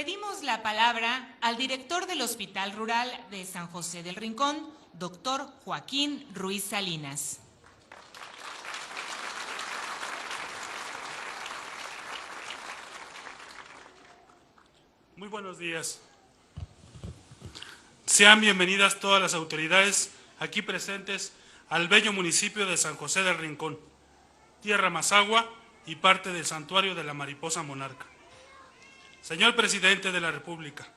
Pedimos la palabra al director del Hospital Rural de San José del Rincón, doctor Joaquín Ruiz Salinas. Muy buenos días. Sean bienvenidas todas las autoridades aquí presentes al bello municipio de San José del Rincón, tierra Mazahua y parte del santuario de la mariposa monarca. Señor Presidente de la República,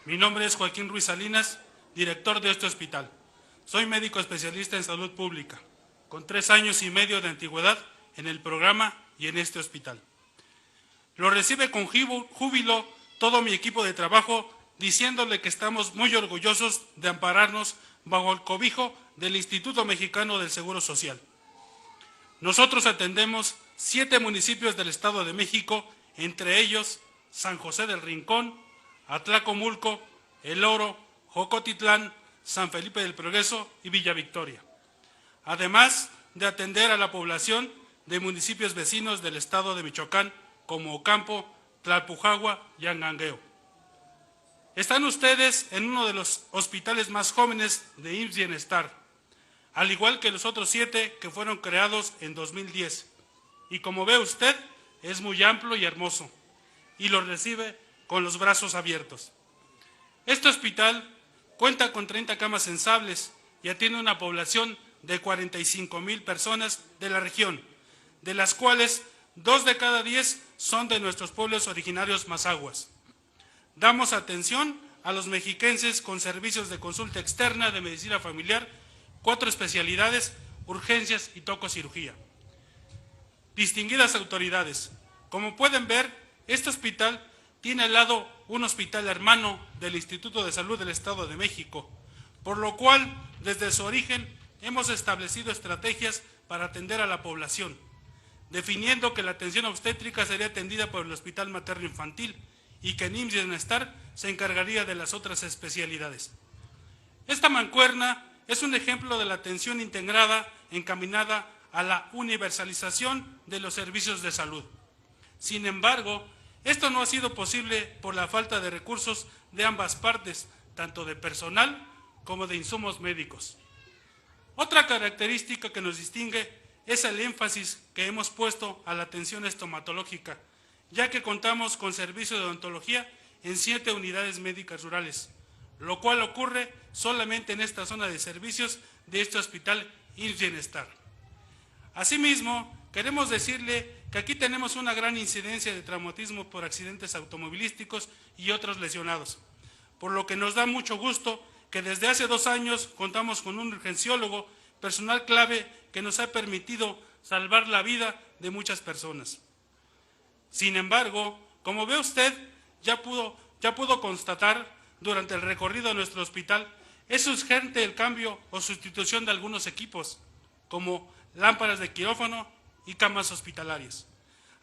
mi nombre es Joaquín Ruiz Salinas, director de este hospital. Soy médico especialista en salud pública, con 3 años y medio de antigüedad en el programa y en este hospital. Lo recibe con júbilo todo mi equipo de trabajo, diciéndole que estamos muy orgullosos de ampararnos bajo el cobijo del Instituto Mexicano del Seguro Social. Nosotros atendemos 7 municipios del Estado de México, entre ellos San José del Rincón, Atlacomulco, El Oro, Jocotitlán, San Felipe del Progreso y Villa Victoria. Además de atender a la población de municipios vecinos del estado de Michoacán, como Ocampo, Tlalpujagua y Angangueo. Están ustedes en uno de los hospitales más jóvenes de IMSS Bienestar, al igual que los otros 7 que fueron creados en 2010. Y como ve usted, es muy amplio y hermoso, y lo recibe con los brazos abiertos. Este hospital cuenta con 30 camas sensables y atiende una población de 45,000 personas de la región, de las cuales 2 de cada 10 son de nuestros pueblos originarios mazahuas. Damos atención a los mexiquenses con servicios de consulta externa de medicina familiar, 4 especialidades, urgencias y tococirugía. Distinguidas autoridades, como pueden ver, este hospital tiene al lado un hospital hermano del Instituto de Salud del Estado de México, por lo cual, desde su origen, hemos establecido estrategias para atender a la población, definiendo que la atención obstétrica sería atendida por el Hospital Materno Infantil y que en IMSS Bienestar se encargaría de las otras especialidades. Esta mancuerna es un ejemplo de la atención integrada encaminada a la universalización de los servicios de salud. Sin embargo, esto no ha sido posible por la falta de recursos de ambas partes, tanto de personal como de insumos médicos. Otra característica que nos distingue es el énfasis que hemos puesto a la atención estomatológica, ya que contamos con servicio de odontología en 7 unidades médicas rurales, lo cual ocurre solamente en esta zona de servicios de este hospital IMSS Bienestar. Asimismo, queremos decirle que aquí tenemos una gran incidencia de traumatismo por accidentes automovilísticos y otros lesionados, por lo que nos da mucho gusto que desde hace 2 años contamos con un urgenciólogo, personal clave que nos ha permitido salvar la vida de muchas personas. Sin embargo, como ve usted, ya pudo constatar durante el recorrido de nuestro hospital, es urgente el cambio o sustitución de algunos equipos, como lámparas de quirófano y camas hospitalarias,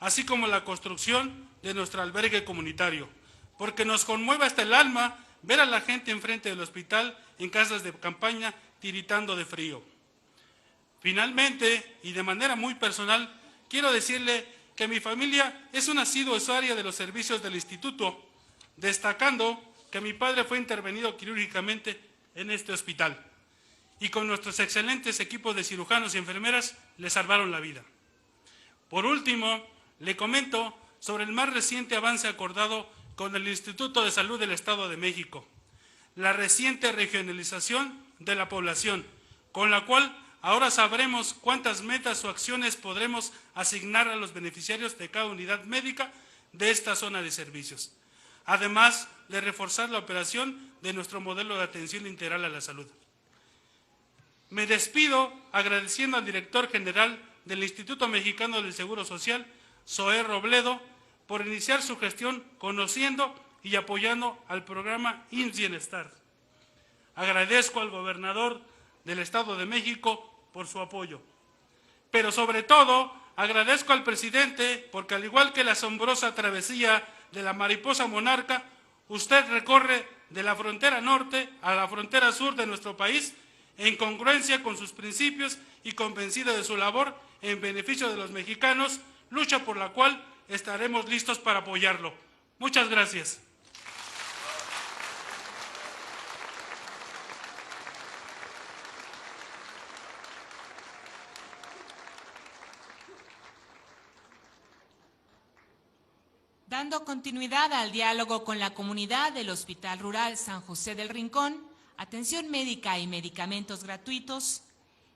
así como la construcción de nuestro albergue comunitario, porque nos conmueve hasta el alma ver a la gente enfrente del hospital en casas de campaña tiritando de frío. Finalmente, y de manera muy personal, quiero decirle que mi familia es una asidua usuaria de los servicios del instituto, destacando que mi padre fue intervenido quirúrgicamente en este hospital y con nuestros excelentes equipos de cirujanos y enfermeras le salvaron la vida. Por último, le comento sobre el más reciente avance acordado con el Instituto de Salud del Estado de México, la reciente regionalización de la población, con la cual ahora sabremos cuántas metas o acciones podremos asignar a los beneficiarios de cada unidad médica de esta zona de servicios, además de reforzar la operación de nuestro modelo de atención integral a la salud. Me despido agradeciendo al director general del Instituto Mexicano del Seguro Social, Zoé Robledo, por iniciar su gestión conociendo y apoyando al programa IMSS Bienestar. Agradezco al gobernador del Estado de México por su apoyo. Pero sobre todo, agradezco al presidente porque al igual que la asombrosa travesía de la mariposa monarca, usted recorre de la frontera norte a la frontera sur de nuestro país en congruencia con sus principios y convencido de su labor en beneficio de los mexicanos, lucha por la cual estaremos listos para apoyarlo. Muchas gracias. dando continuidad al diálogo con la comunidad del Hospital Rural San José del Rincón, atención médica y medicamentos gratuitos.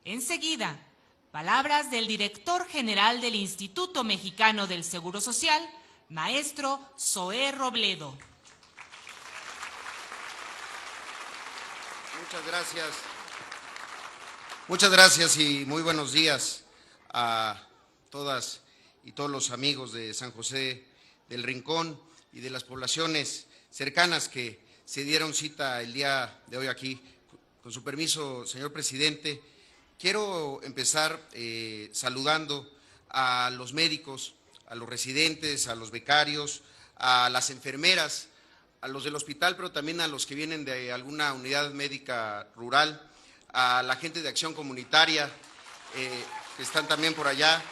Enseguida, palabras del director general del Instituto Mexicano del Seguro Social, maestro Zoé Robledo. Muchas gracias. Muchas gracias y muy buenos días a todas y todos los amigos de San José del Rincón y de las poblaciones cercanas que se dieron cita el día de hoy aquí. Con su permiso, señor presidente, quiero empezar saludando a los médicos, a los residentes, a los becarios, a las enfermeras, a los del hospital, pero también a los que vienen de alguna unidad médica rural, a la gente de acción comunitaria que están también por allá,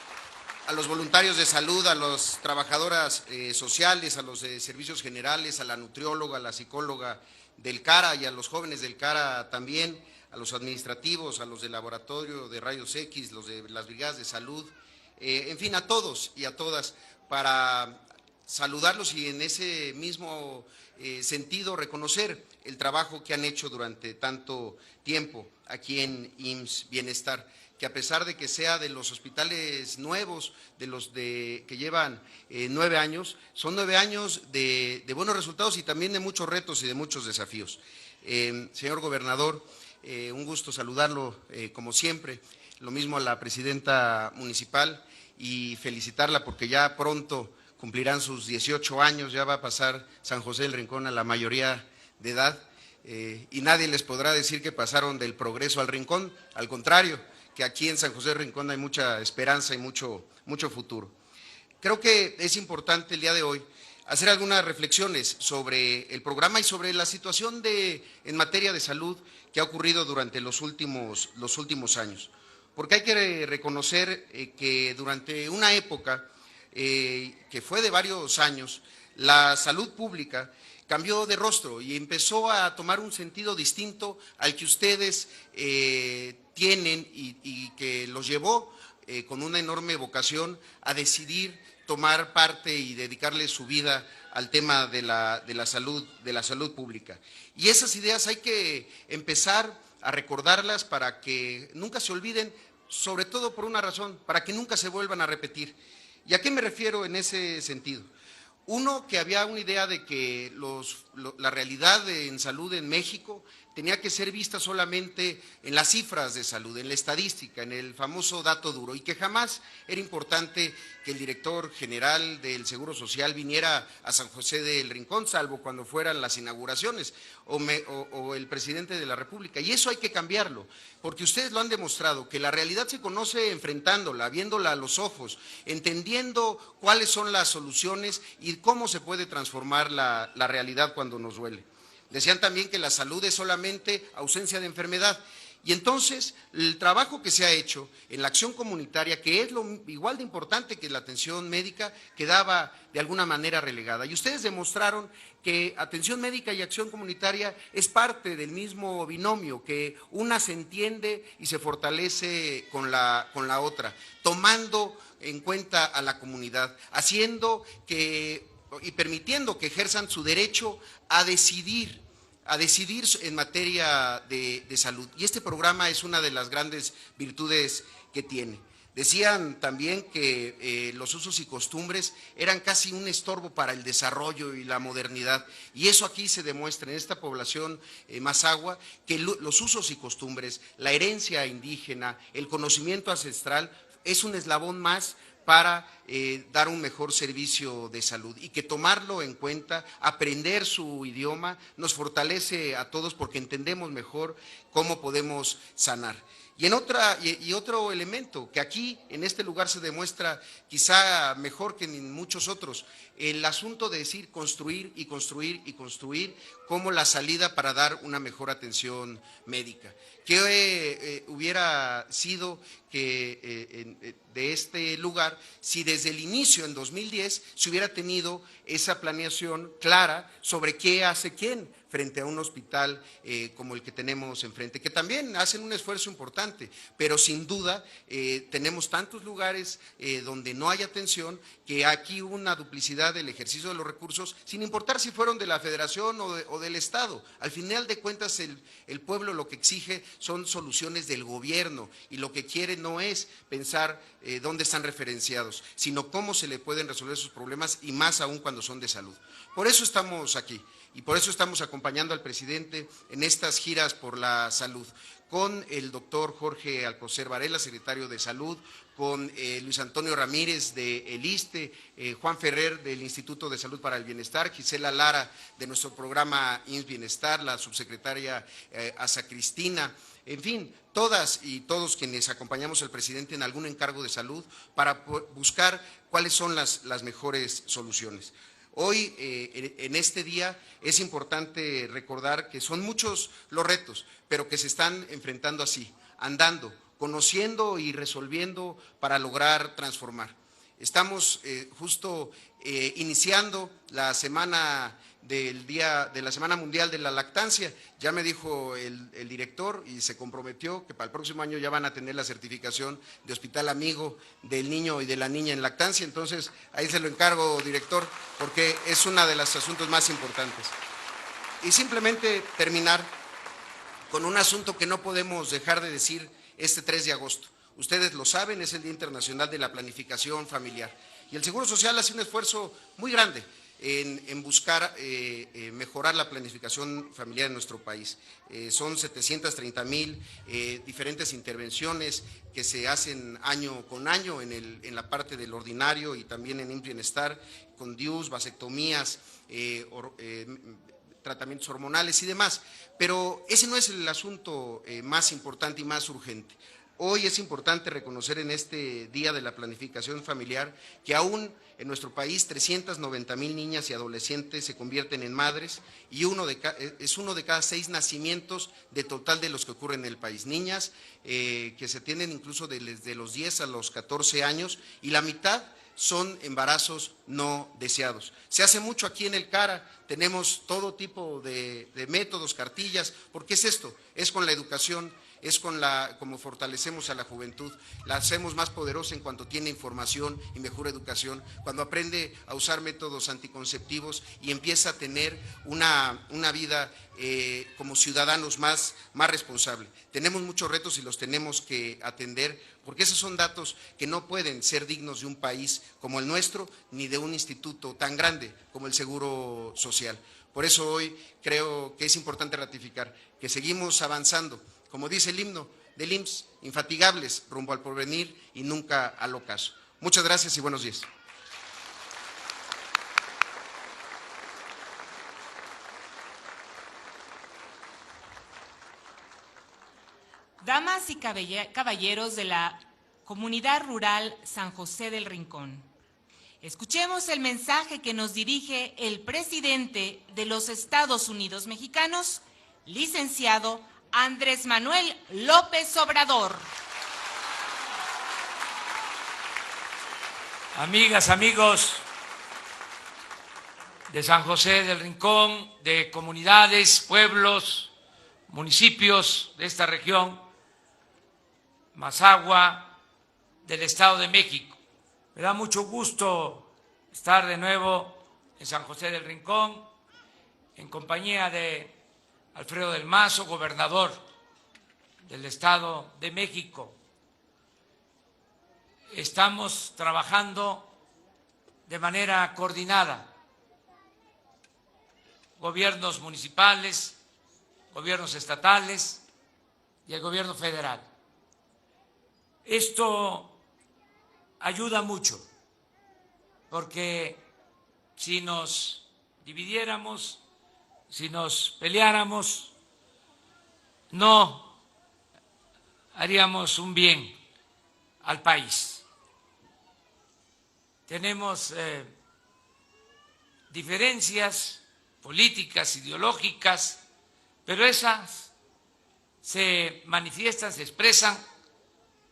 a los voluntarios de salud, a las trabajadoras sociales, a los de servicios generales, a la nutrióloga, a la psicóloga del CARA y a los jóvenes del CARA también, a los administrativos, a los del laboratorio de rayos X, los de las brigadas de salud, en fin, a todos y a todas, para saludarlos y en ese mismo sentido reconocer el trabajo que han hecho durante tanto tiempo aquí en IMSS Bienestar, que a pesar de que sea de los hospitales nuevos, de los que llevan 9 años, son 9 años de buenos resultados y también de muchos retos y de muchos desafíos. Señor gobernador, un gusto saludarlo como siempre, lo mismo a la presidenta municipal y felicitarla porque ya pronto cumplirán sus 18 años, ya va a pasar San José del Rincón a la mayoría de edad y nadie les podrá decir que pasaron del progreso al rincón, al contrario, que aquí en San José del Rincón hay mucha esperanza y mucho futuro. Creo que es importante el día de hoy hacer algunas reflexiones sobre el programa y sobre la situación en materia de salud que ha ocurrido durante los últimos años, porque hay que reconocer que durante una época que fue de varios años, la salud pública cambió de rostro y empezó a tomar un sentido distinto al que ustedes tienen y que los llevó con una enorme vocación a decidir tomar parte y dedicarle su vida al tema de la salud pública. Y esas ideas hay que empezar a recordarlas para que nunca se olviden, sobre todo por una razón, para que nunca se vuelvan a repetir. ¿Y a qué me refiero en ese sentido? Uno, que había una idea de que la realidad en salud en México tenía que ser vista solamente en las cifras de salud, en la estadística, en el famoso dato duro, y que jamás era importante que el director general del Seguro Social viniera a San José del Rincón, salvo cuando fueran las inauguraciones, o el presidente de la República. Y eso hay que cambiarlo, porque ustedes lo han demostrado, que la realidad se conoce enfrentándola, viéndola a los ojos, entendiendo cuáles son las soluciones y cómo se puede transformar la realidad cuando nos duele. Decían también que la salud es solamente ausencia de enfermedad. Y entonces el trabajo que se ha hecho en la acción comunitaria, que es igual de importante que la atención médica, quedaba de alguna manera relegada. Y ustedes demostraron que atención médica y acción comunitaria es parte del mismo binomio, que una se entiende y se fortalece con la otra, tomando en cuenta a la comunidad, haciendo y permitiendo que ejerzan su derecho a decidir en materia de salud. Y este programa es una de las grandes virtudes que tiene. Decían también que los usos y costumbres eran casi un estorbo para el desarrollo y la modernidad. Y eso aquí se demuestra en esta población Mazahua, que los usos y costumbres, la herencia indígena, el conocimiento ancestral, es un eslabón más para dar un mejor servicio de salud y que tomarlo en cuenta, aprender su idioma, nos fortalece a todos porque entendemos mejor cómo podemos sanar. Y otro elemento que aquí en este lugar se demuestra quizá mejor que en muchos otros, el asunto de decir construir y construir y construir como la salida para dar una mejor atención médica. ¿Qué hubiera sido de este lugar si desde el inicio, en 2010, se hubiera tenido esa planeación clara sobre qué hace quién frente a un hospital como el que tenemos enfrente, que también hacen un esfuerzo importante, pero sin duda tenemos tantos lugares donde no hay atención, que aquí hubo una duplicidad del ejercicio de los recursos, sin importar si fueron de la Federación o del Estado. Al final de cuentas, el pueblo lo que exige son soluciones del gobierno, y lo que quiere no es pensar dónde están referenciados, sino cómo se le pueden resolver sus problemas, y más aún cuando son de salud. Por eso estamos aquí, y por eso estamos acompañando al presidente en estas giras por la salud, con el doctor Jorge Alcocer Varela, secretario de Salud, con Luis Antonio Ramírez de el ISSSTE, Juan Ferrer del Instituto de Salud para el Bienestar, Gisela Lara de nuestro programa IMSS Bienestar, la subsecretaria Asa Cristina, en fin, todas y todos quienes acompañamos al presidente en algún encargo de salud para buscar cuáles son las mejores soluciones. Hoy, en este día, es importante recordar que son muchos los retos, pero que se están enfrentando así, andando, conociendo y resolviendo para lograr transformar. Estamos justo iniciando la semana de la Semana Mundial de la Lactancia. Ya me dijo el director y se comprometió que para el próximo año ya van a tener la certificación de hospital amigo del niño y de la niña en lactancia. Entonces, ahí se lo encargo, director, porque es uno de los asuntos más importantes. Y simplemente terminar con un asunto que no podemos dejar de decir este 3 de agosto. Ustedes lo saben, es el Día Internacional de la Planificación Familiar. Y el Seguro Social hace un esfuerzo muy grande en buscar mejorar la planificación familiar en nuestro país. Son 730,000 diferentes intervenciones que se hacen año con año en la parte del ordinario y también en IMSS Bienestar, con DIUs, vasectomías, tratamientos hormonales y demás. Pero ese no es el asunto más importante y más urgente. Hoy es importante reconocer en este Día de la Planificación Familiar que aún en nuestro país 390,000 niñas y adolescentes se convierten en madres, y es uno de cada 6 nacimientos de total de los que ocurren en el país. Niñas que se tienen incluso desde los 10 a los 14 años, y la mitad son embarazos no deseados. Se hace mucho aquí en el CARA, tenemos todo tipo de métodos, cartillas, porque es esto, es con la educación, es como fortalecemos a la juventud, la hacemos más poderosa en cuanto tiene información y mejor educación, cuando aprende a usar métodos anticonceptivos y empieza a tener una vida como ciudadanos más responsable. Tenemos muchos retos y los tenemos que atender, porque esos son datos que no pueden ser dignos de un país como el nuestro, ni de un instituto tan grande como el Seguro Social. Por eso hoy creo que es importante ratificar que seguimos avanzando, como dice el himno del IMSS, infatigables rumbo al porvenir y nunca al ocaso. Muchas gracias y buenos días. Damas y caballeros de la Comunidad Rural San José del Rincón, escuchemos el mensaje que nos dirige el presidente de los Estados Unidos Mexicanos, licenciado Andrés Manuel López Obrador. Amigas, amigos de San José del Rincón, de comunidades, pueblos, municipios de esta región, Mazahua, del Estado de México. Me da mucho gusto estar de nuevo en San José del Rincón, en compañía de Alfredo del Mazo, gobernador del Estado de México. Estamos trabajando de manera coordinada, gobiernos municipales, gobiernos estatales y el gobierno federal. Esto ayuda mucho, porque si nos dividiéramos, si nos peleáramos, no haríamos un bien al país. Tenemos diferencias políticas, ideológicas, pero esas se manifiestan, se expresan,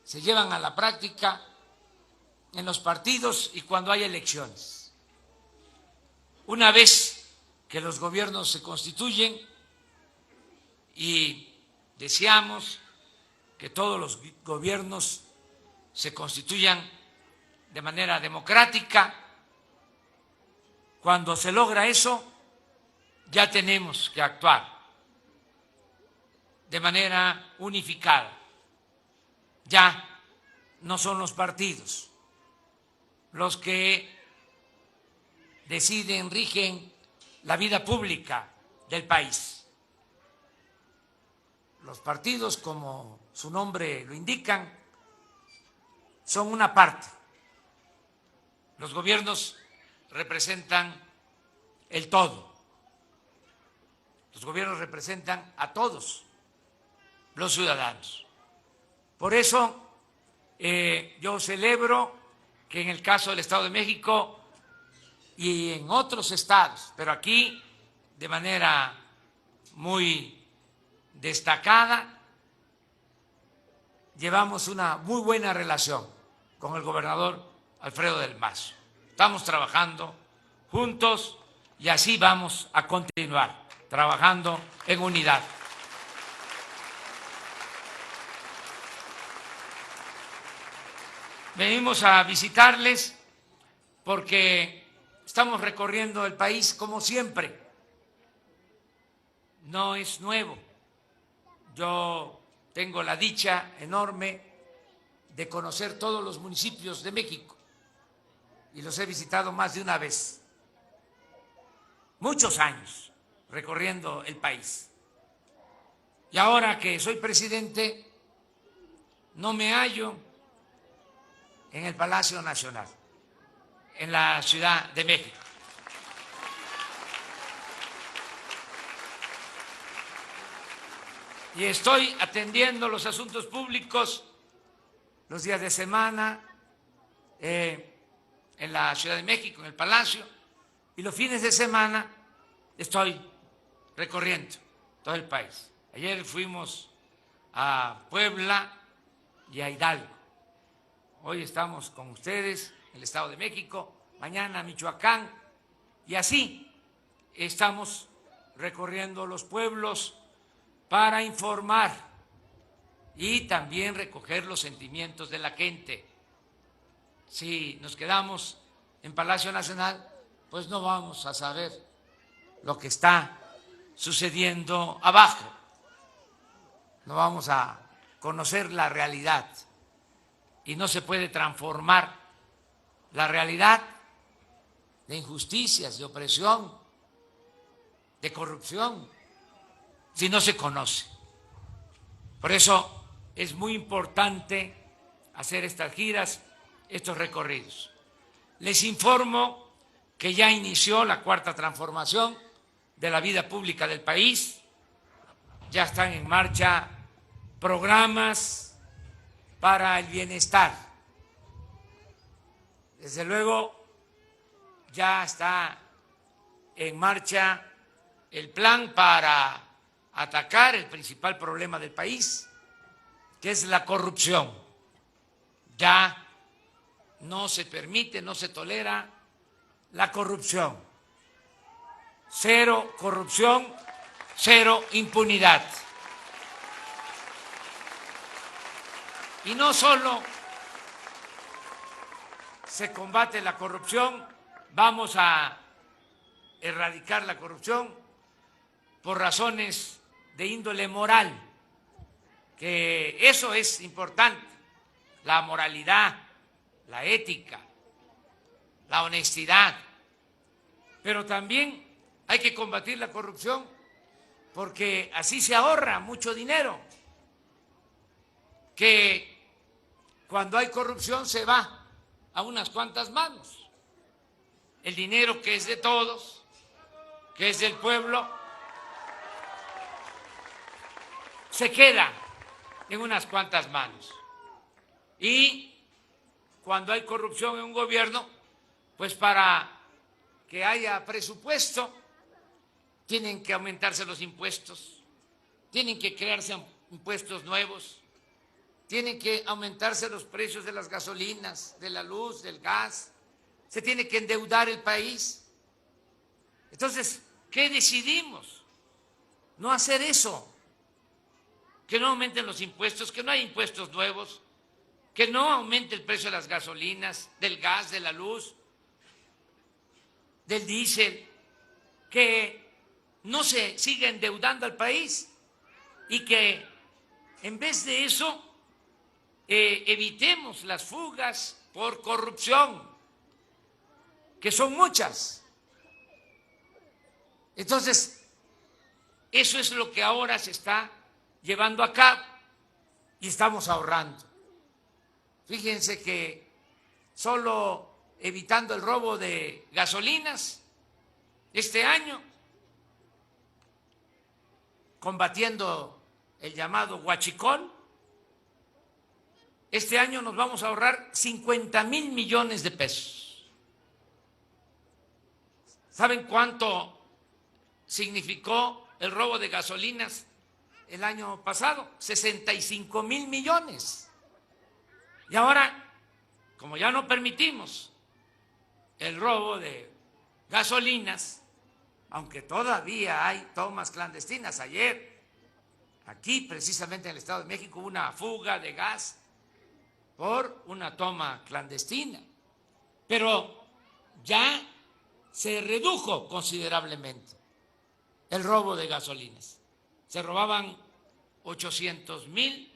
se llevan a la práctica en los partidos y cuando hay elecciones. Una vez que los gobiernos se constituyen y deseamos que todos los gobiernos se constituyan de manera democrática. Cuando se logra eso, ya tenemos que actuar de manera unificada. Ya no son los partidos los que deciden, rigen la vida pública del país. Los partidos, como su nombre lo indican, son una parte. Los gobiernos representan el todo. Los gobiernos representan a todos los ciudadanos. Por eso yo celebro que en el caso del Estado de México y en otros estados, pero aquí de manera muy destacada, llevamos una muy buena relación con el gobernador Alfredo del Mazo. Estamos trabajando juntos y así vamos a continuar trabajando en unidad. Venimos a visitarles porque estamos recorriendo el país como siempre. No es nuevo. Yo tengo la dicha enorme de conocer todos los municipios de México y los he visitado más de una vez. Muchos años recorriendo el país. Y ahora que soy presidente, no me hallo en el Palacio Nacional, en la Ciudad de México. Y estoy atendiendo los asuntos públicos los días de semana en la Ciudad de México, en el Palacio, y los fines de semana estoy recorriendo todo el país. Ayer fuimos a Puebla y a Hidalgo. Hoy estamos con ustedes en el Estado de México, mañana Michoacán, y así estamos recorriendo los pueblos para informar y también recoger los sentimientos de la gente. Si nos quedamos en Palacio Nacional, pues no vamos a saber lo que está sucediendo abajo, no vamos a conocer la realidad. Y no se puede transformar la realidad de injusticias, de opresión, de corrupción, si no se conoce. Por eso es muy importante hacer estas giras, estos recorridos. Les informo que ya inició la cuarta transformación de la vida pública del país. Ya están en marcha programas para el bienestar. Desde luego, ya está en marcha el plan para atacar el principal problema del país, que es la corrupción. Ya no se permite, no se tolera la corrupción. Cero corrupción, cero impunidad. Y no solo se combate la corrupción, vamos a erradicar la corrupción por razones de índole moral, que eso es importante, la moralidad, la ética, la honestidad, pero también hay que combatir la corrupción porque así se ahorra mucho dinero, que cuando hay corrupción se va a unas cuantas manos. El dinero que es de todos, que es del pueblo, se queda en unas cuantas manos. Y cuando hay corrupción en un gobierno, pues para que haya presupuesto, tienen que aumentarse los impuestos, tienen que crearse impuestos nuevos, tienen que aumentarse los precios de las gasolinas, de la luz, del gas, se tiene que endeudar el país. Entonces, ¿Qué decidimos? No hacer eso, que no aumenten los impuestos, que no haya impuestos nuevos, que no aumente el precio de las gasolinas, del gas, de la luz, del diésel, que no se siga endeudando al país y que en vez de eso evitemos las fugas por corrupción, que son muchas. Entonces, eso es lo que ahora se está llevando a cabo y estamos ahorrando. Fíjense que solo evitando el robo de gasolinas este año, combatiendo el llamado huachicol, este año nos vamos a ahorrar 50,000 millones de pesos. ¿Saben cuánto significó el robo de gasolinas el año pasado? 65,000 millones. Y ahora, como ya no permitimos el robo de gasolinas, aunque todavía hay tomas clandestinas, ayer aquí precisamente en el Estado de México hubo una fuga de gas por una toma clandestina, pero ya se redujo considerablemente el robo de gasolinas. Se robaban 800,000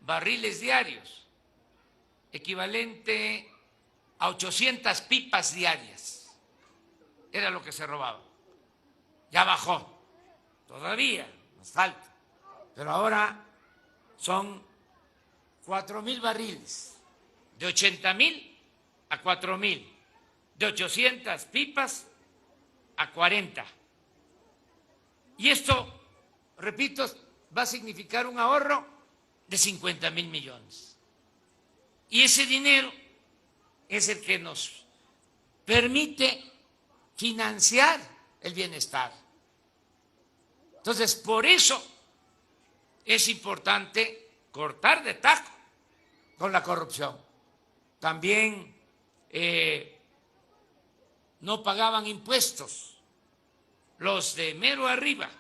barriles diarios, equivalente a 800 pipas diarias. Era lo que se robaba. Ya bajó, todavía nos falta, pero ahora son 4,000 barriles, de 80,000 a 4,000, de 800 pipas a 40. Y esto, repito, va a significar un ahorro de 50,000 millones. Y ese dinero es el que nos permite financiar el bienestar. Entonces, por eso es importante cortar de tajo con la corrupción. También no pagaban impuestos los de mero arriba,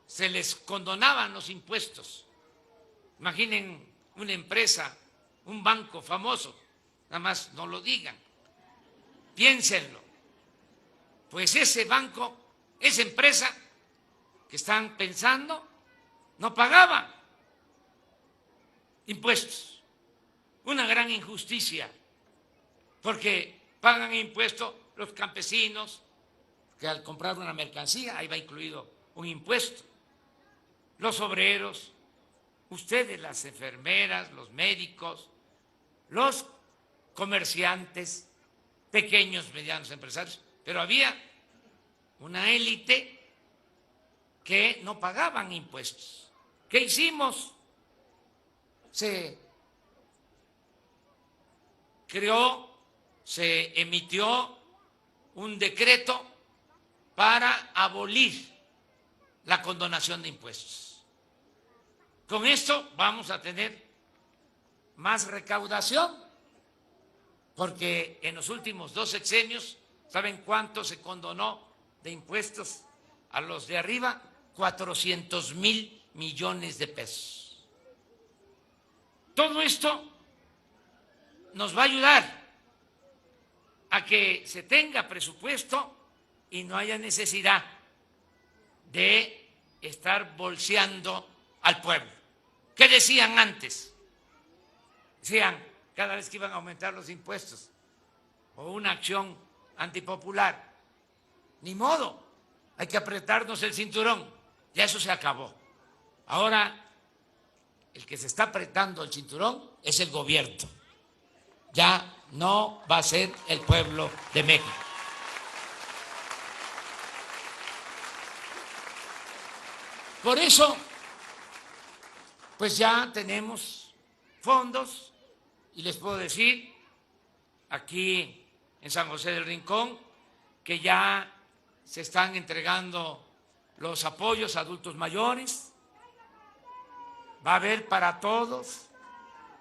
se les condonaban los impuestos. Imaginen una empresa, un banco famoso, nada más no lo digan, piénsenlo. Pues ese banco, esa empresa que están pensando, no pagaba impuestos. Una gran injusticia, porque pagan impuestos los campesinos, que al comprar una mercancía, ahí va incluido un impuesto, los obreros, ustedes, las enfermeras, los médicos, los comerciantes, pequeños, medianos empresarios, pero había una élite que no pagaban impuestos. ¿Qué hicimos? Se creó, se emitió un decreto para abolir la condonación de impuestos. Con esto vamos a tener más recaudación, porque en los últimos 2 sexenios, ¿saben cuánto se condonó de impuestos a los de arriba? 400,000 millones de pesos. Todo esto nos va a ayudar a que se tenga presupuesto y no haya necesidad de estar bolseando al pueblo. ¿Qué decían antes? Decían cada vez que iban a aumentar los impuestos o una acción antipopular, ni modo, hay que apretarnos el cinturón. Ya eso se acabó. Ahora el que se está apretando el cinturón es el gobierno. Ya no va a ser el pueblo de México. Por eso, pues ya tenemos fondos y les puedo decir aquí en San José del Rincón que ya se están entregando los apoyos a adultos mayores, va a haber para todos,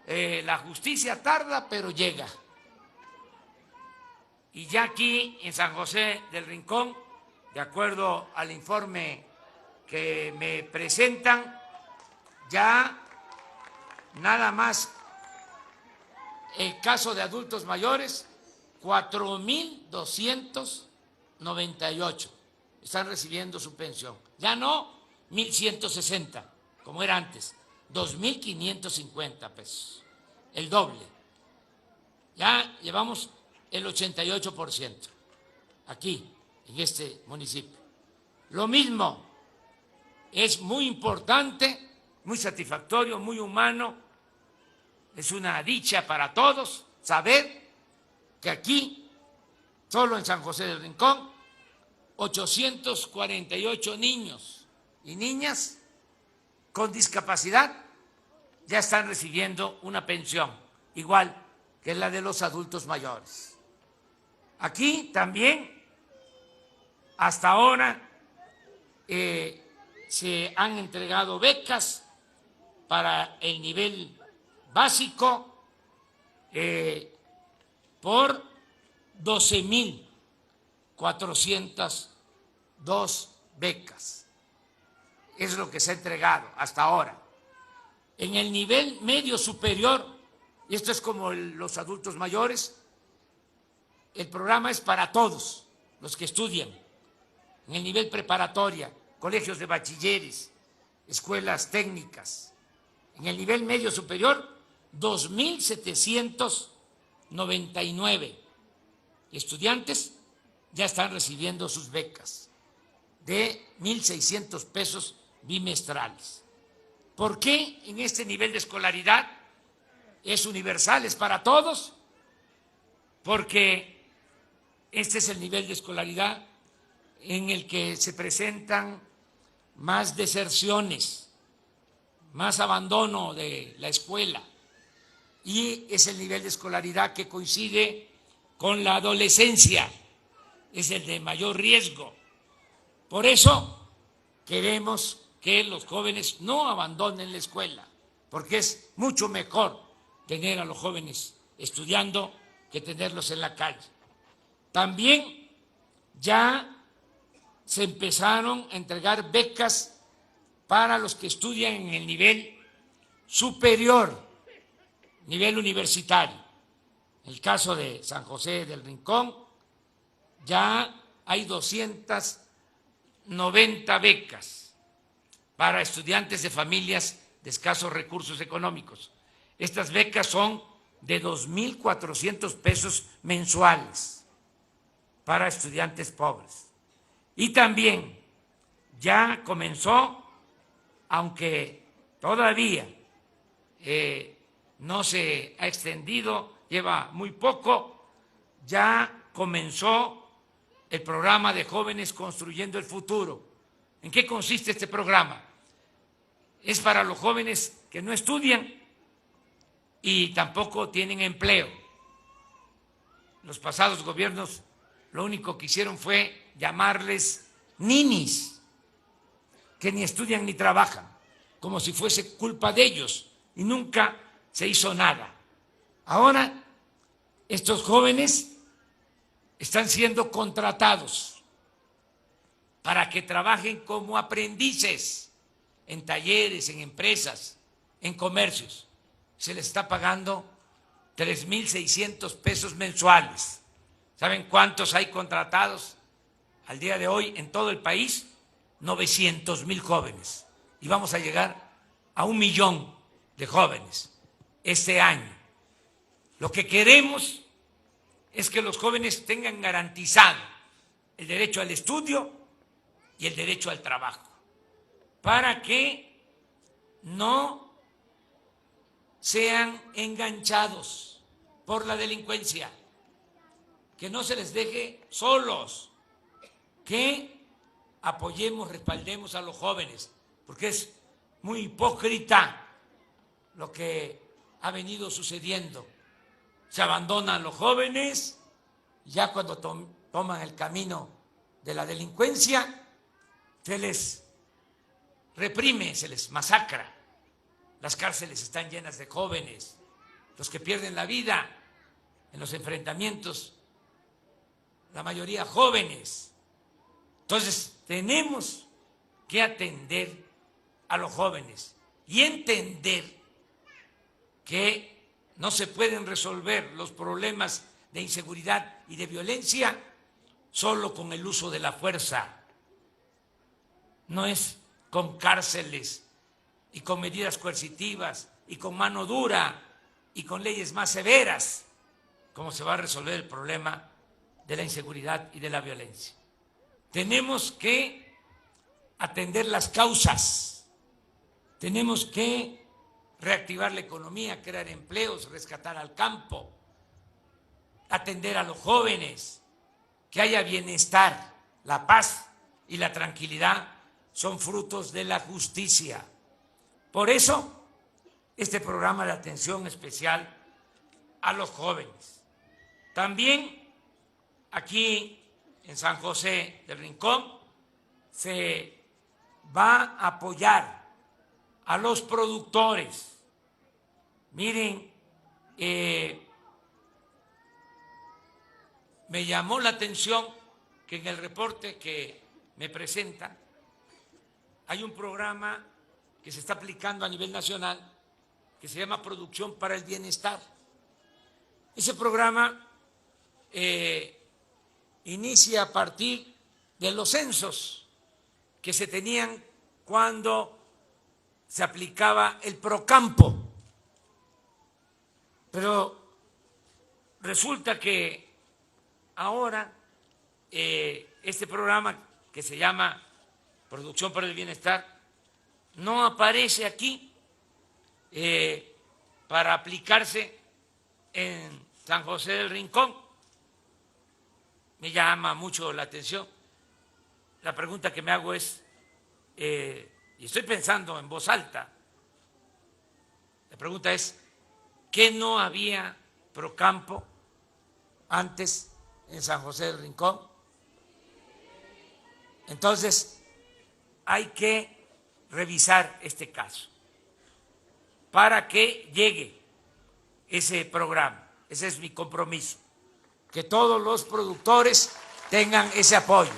la justicia tarda pero llega. Y ya aquí en San José del Rincón de acuerdo al informe que me presentan, ya nada más el caso de adultos mayores, 4,298 están recibiendo su pensión. Ya no 1,160, como era antes, 2,550 pesos, el doble. Ya llevamos el 88% aquí, en este municipio. Lo mismo, es muy importante, muy satisfactorio, muy humano, es una dicha para todos saber que aquí, solo en San José del Rincón, 848 niños y niñas con discapacidad ya están recibiendo una pensión, igual que la de los adultos mayores. Aquí también, hasta ahora, se han entregado becas para el nivel básico por 12,402 becas. Es lo que se ha entregado hasta ahora. En el nivel medio superior, y esto es como los adultos mayores, el programa es para todos los que estudian. En el nivel preparatoria, colegios de bachilleres, escuelas técnicas. En el nivel medio superior, 2,799 estudiantes ya están recibiendo sus becas de 1,600 pesos bimestrales. ¿Por qué en este nivel de escolaridad es universal, es para todos? Porque este es el nivel de escolaridad en el que se presentan más deserciones, más abandono de la escuela, y es el nivel de escolaridad que coincide con la adolescencia, es el de mayor riesgo. Por eso queremos que los jóvenes no abandonen la escuela, porque es mucho mejor tener a los jóvenes estudiando que tenerlos en la calle. También ya se empezaron a entregar becas para los que estudian en el nivel superior, nivel universitario. En el caso de San José del Rincón, ya hay 290 becas para estudiantes de familias de escasos recursos económicos. Estas becas son de 2,400 pesos mensuales para estudiantes pobres. Y también ya comenzó, aunque todavía no se ha extendido, lleva muy poco, ya comenzó el programa de Jóvenes Construyendo el Futuro. ¿En qué consiste este programa? Es para los jóvenes que no estudian y tampoco tienen empleo. Los pasados gobiernos lo único que hicieron fue llamarles ninis, que ni estudian ni trabajan, como si fuese culpa de ellos, y nunca se hizo nada. Ahora, estos jóvenes están siendo contratados para que trabajen como aprendices en talleres, en empresas, en comercios. Se les está pagando 3,600 pesos mensuales. ¿Saben cuántos hay contratados al día de hoy en todo el país? 900,000 jóvenes. Y vamos a llegar a 1 millón de jóvenes este año. Lo que queremos es que los jóvenes tengan garantizado el derecho al estudio y el derecho al trabajo, para que no sean enganchados por la delincuencia, que no se les deje solos, que apoyemos, respaldemos a los jóvenes, porque es muy hipócrita lo que ha venido sucediendo. Se abandonan los jóvenes, ya cuando toman el camino de la delincuencia, se les reprime, se les masacra. Las cárceles están llenas de jóvenes, los que pierden la vida en los enfrentamientos, la mayoría jóvenes. Entonces, tenemos que atender a los jóvenes y entender que no se pueden resolver los problemas de inseguridad y de violencia solo con el uso de la fuerza. No es con cárceles y con medidas coercitivas y con mano dura y con leyes más severas como se va a resolver el problema de la inseguridad y de la violencia. Tenemos que atender las causas, tenemos que reactivar la economía, crear empleos, rescatar al campo, atender a los jóvenes, que haya bienestar. La paz y la tranquilidad son frutos de la justicia. Por eso, este programa de atención especial a los jóvenes. También aquí en San José del Rincón se va a apoyar a los productores. Miren, me llamó la atención que en el reporte que me presentan hay un programa que se está aplicando a nivel nacional que se llama Producción para el Bienestar. Ese programa inicia a partir de los censos que se tenían cuando se aplicaba el Procampo. Pero resulta que ahora este programa que se llama Producción para el Bienestar no aparece aquí para aplicarse en San José del Rincón. Me llama mucho la atención. La pregunta que me hago es, y estoy pensando en voz alta, la pregunta es, ¿qué no había Procampo antes en San José del Rincón? Entonces, hay que revisar este caso para que llegue ese programa. Ese es mi compromiso, que todos los productores tengan ese apoyo.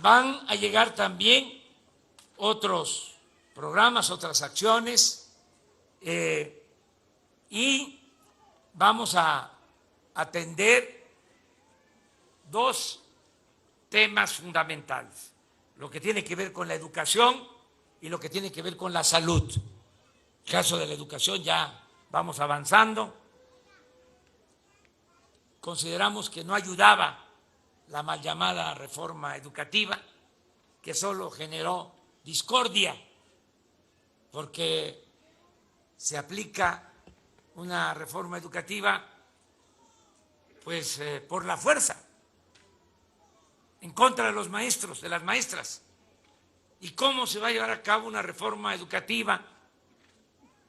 Van a llegar también otros programas, otras acciones, y vamos a atender dos temas fundamentales: lo que tiene que ver con la educación y lo que tiene que ver con la salud. En el caso de la educación ya vamos avanzando. Consideramos que no ayudaba la mal llamada reforma educativa, que solo generó discordia, porque se aplica una reforma educativa pues por la fuerza, en contra de los maestros, de las maestras. ¿Y cómo se va a llevar a cabo una reforma educativa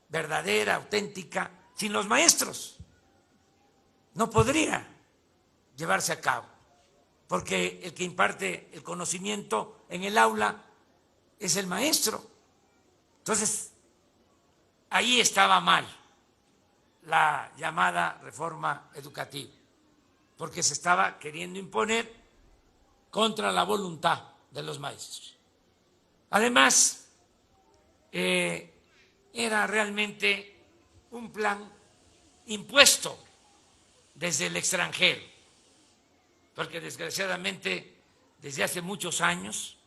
verdadera, auténtica, sin los maestros? No podría llevarse a cabo, porque el que imparte el conocimiento en el aula es el maestro. Entonces, ahí estaba mal la llamada reforma educativa, porque se estaba queriendo imponer contra la voluntad de los maestros. Además, era realmente un plan impuesto desde el extranjero, porque desgraciadamente desde hace muchos años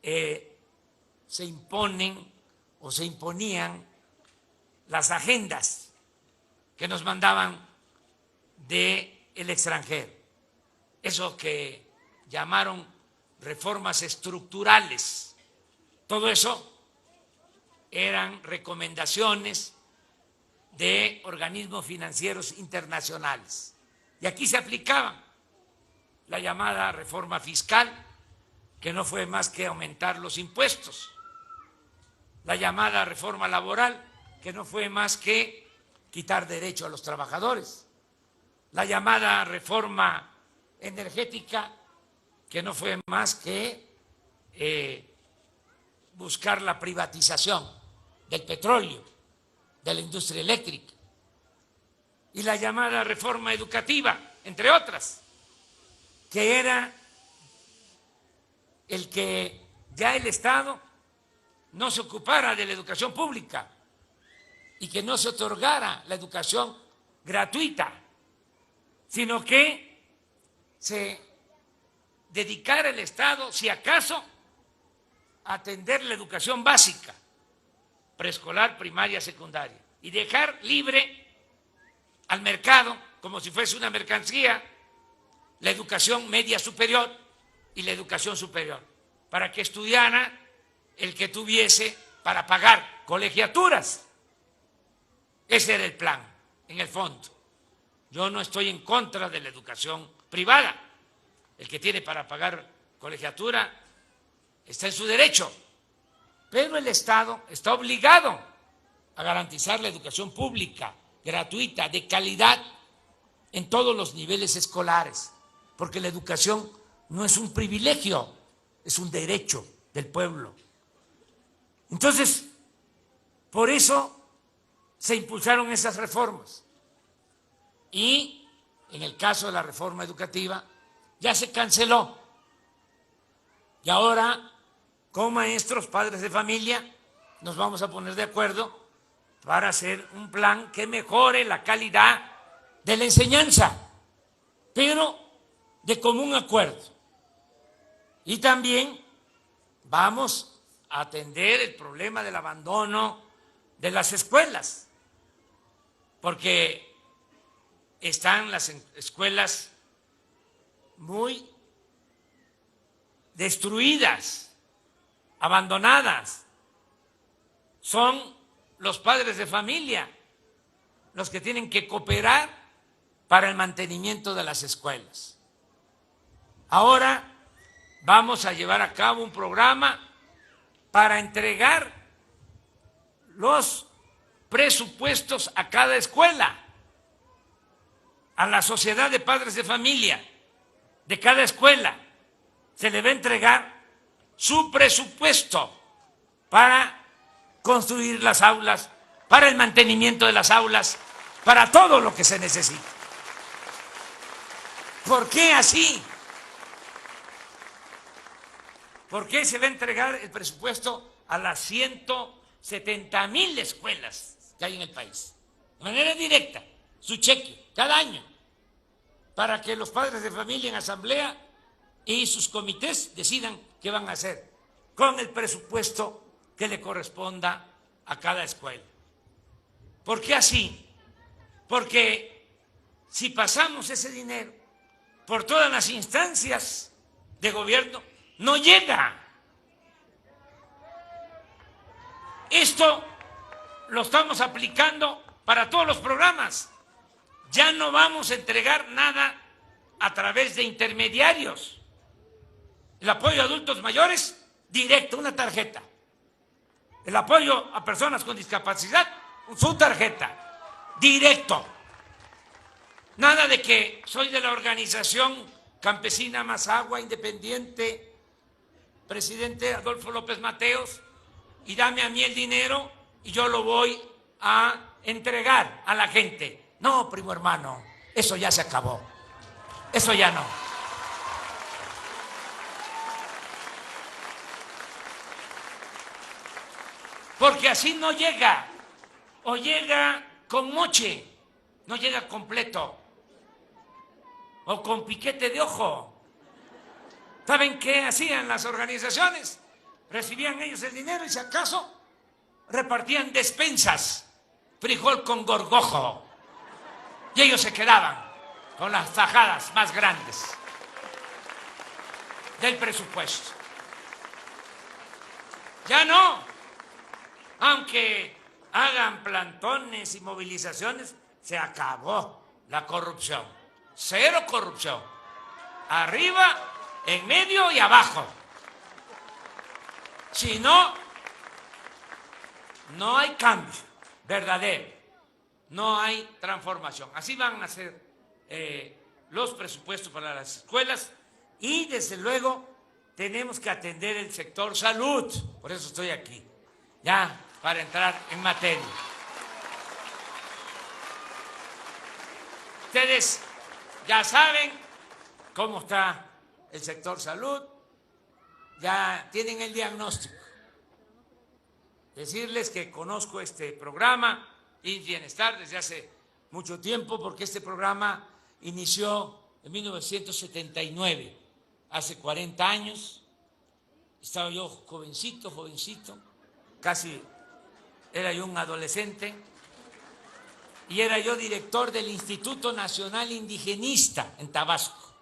se imponen o se imponían las agendas que nos mandaban del extranjero, eso que llamaron reformas estructurales. Todo eso eran recomendaciones de organismos financieros internacionales. Y aquí se aplicaba la llamada reforma fiscal, que no fue más que aumentar los impuestos, la llamada reforma laboral, que no fue más que quitar derecho a los trabajadores, la llamada reforma energética, que no fue más que buscar la privatización del petróleo, de la industria eléctrica. y la llamada reforma educativa, entre otras, que era el que ya el Estado no se ocupara de la educación pública y que no se otorgara la educación gratuita, sino que se dedicara el Estado, si acaso, a atender la educación básica, preescolar, primaria, secundaria, y dejar libre al mercado, como si fuese una mercancía, la educación media superior y la educación superior, para que estudiara el que tuviese para pagar colegiaturas. Ese era el plan, en el fondo. Yo no estoy en contra de la educación privada. El que tiene para pagar colegiatura está en su derecho, pero el Estado está obligado a garantizar la educación pública, gratuita, de calidad, en todos los niveles escolares, porque la educación no es un privilegio, es un derecho del pueblo. Entonces, por eso se impulsaron esas reformas. Y en el caso de la reforma educativa, ya se canceló. Y ahora, con maestros, padres de familia, nos vamos a poner de acuerdo para hacer un plan que mejore la calidad de la enseñanza, pero de común acuerdo. Y también vamos a atender el problema del abandono de las escuelas, porque están las escuelas muy destruidas, abandonadas. Son los padres de familia los que tienen que cooperar para el mantenimiento de las escuelas. Ahora vamos a llevar a cabo un programa para entregar los presupuestos a cada escuela, a la sociedad de padres de familia de cada escuela. Se le va a entregar su presupuesto para construir las aulas, para el mantenimiento de las aulas, para todo lo que se necesita. ¿Por qué así? ¿Por qué se va a entregar el presupuesto a las 170,000 escuelas que hay en el país? De manera directa, su cheque, cada año, para que los padres de familia en asamblea y sus comités decidan qué van a hacer con el presupuesto que le corresponda a cada escuela. ¿Por qué así? Porque si pasamos ese dinero por todas las instancias de gobierno, no llega. Esto lo estamos aplicando para todos los programas. Ya no vamos a entregar nada a través de intermediarios. El apoyo a adultos mayores, directo, una tarjeta. El apoyo a personas con discapacidad, su tarjeta, directo. Nada de que soy de la organización campesina Mazagua, independiente, presidente Adolfo López Mateos, y dame a mí el dinero y yo lo voy a entregar a la gente. No, primo hermano, eso ya se acabó. Eso ya no. Porque así no llega. O llega con moche, no llega completo. O con piquete de ojo. ¿Saben qué hacían las organizaciones? Recibían ellos el dinero y si acaso repartían despensas, frijol con gorgojo. Y ellos se quedaban con las tajadas más grandes del presupuesto. Ya no, aunque hagan plantones y movilizaciones, se acabó la corrupción. Cero corrupción. Arriba, en medio y abajo. Si no, no hay cambio verdadero, no hay transformación. Así van a ser los presupuestos para las escuelas y desde luego tenemos que atender el sector salud. Por eso estoy aquí, ya para entrar en materia. Ustedes ya saben cómo está el sector salud, ya tienen el diagnóstico. Decirles que conozco este programa, IMSS Bienestar, desde hace mucho tiempo, porque este programa inició en 1979, hace 40 años. Estaba yo jovencito, casi era yo un adolescente, y era yo director del Instituto Nacional Indigenista en Tabasco.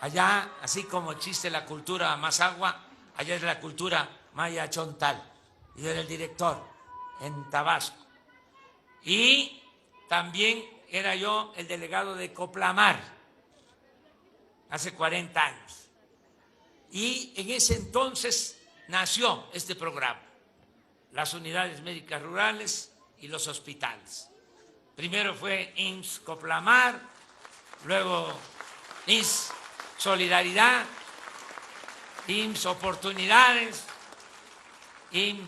Allá, así como existe la cultura Mazahua, allá es la cultura Maya Chontal. Y yo era el director en Tabasco. Y también era yo el delegado de Coplamar, hace 40 años. Y en ese entonces nació este programa, las unidades médicas rurales y los hospitales. Primero fue IMSS Coplamar, luego IMSS Solidaridad, IMSS Oportunidades, IMSS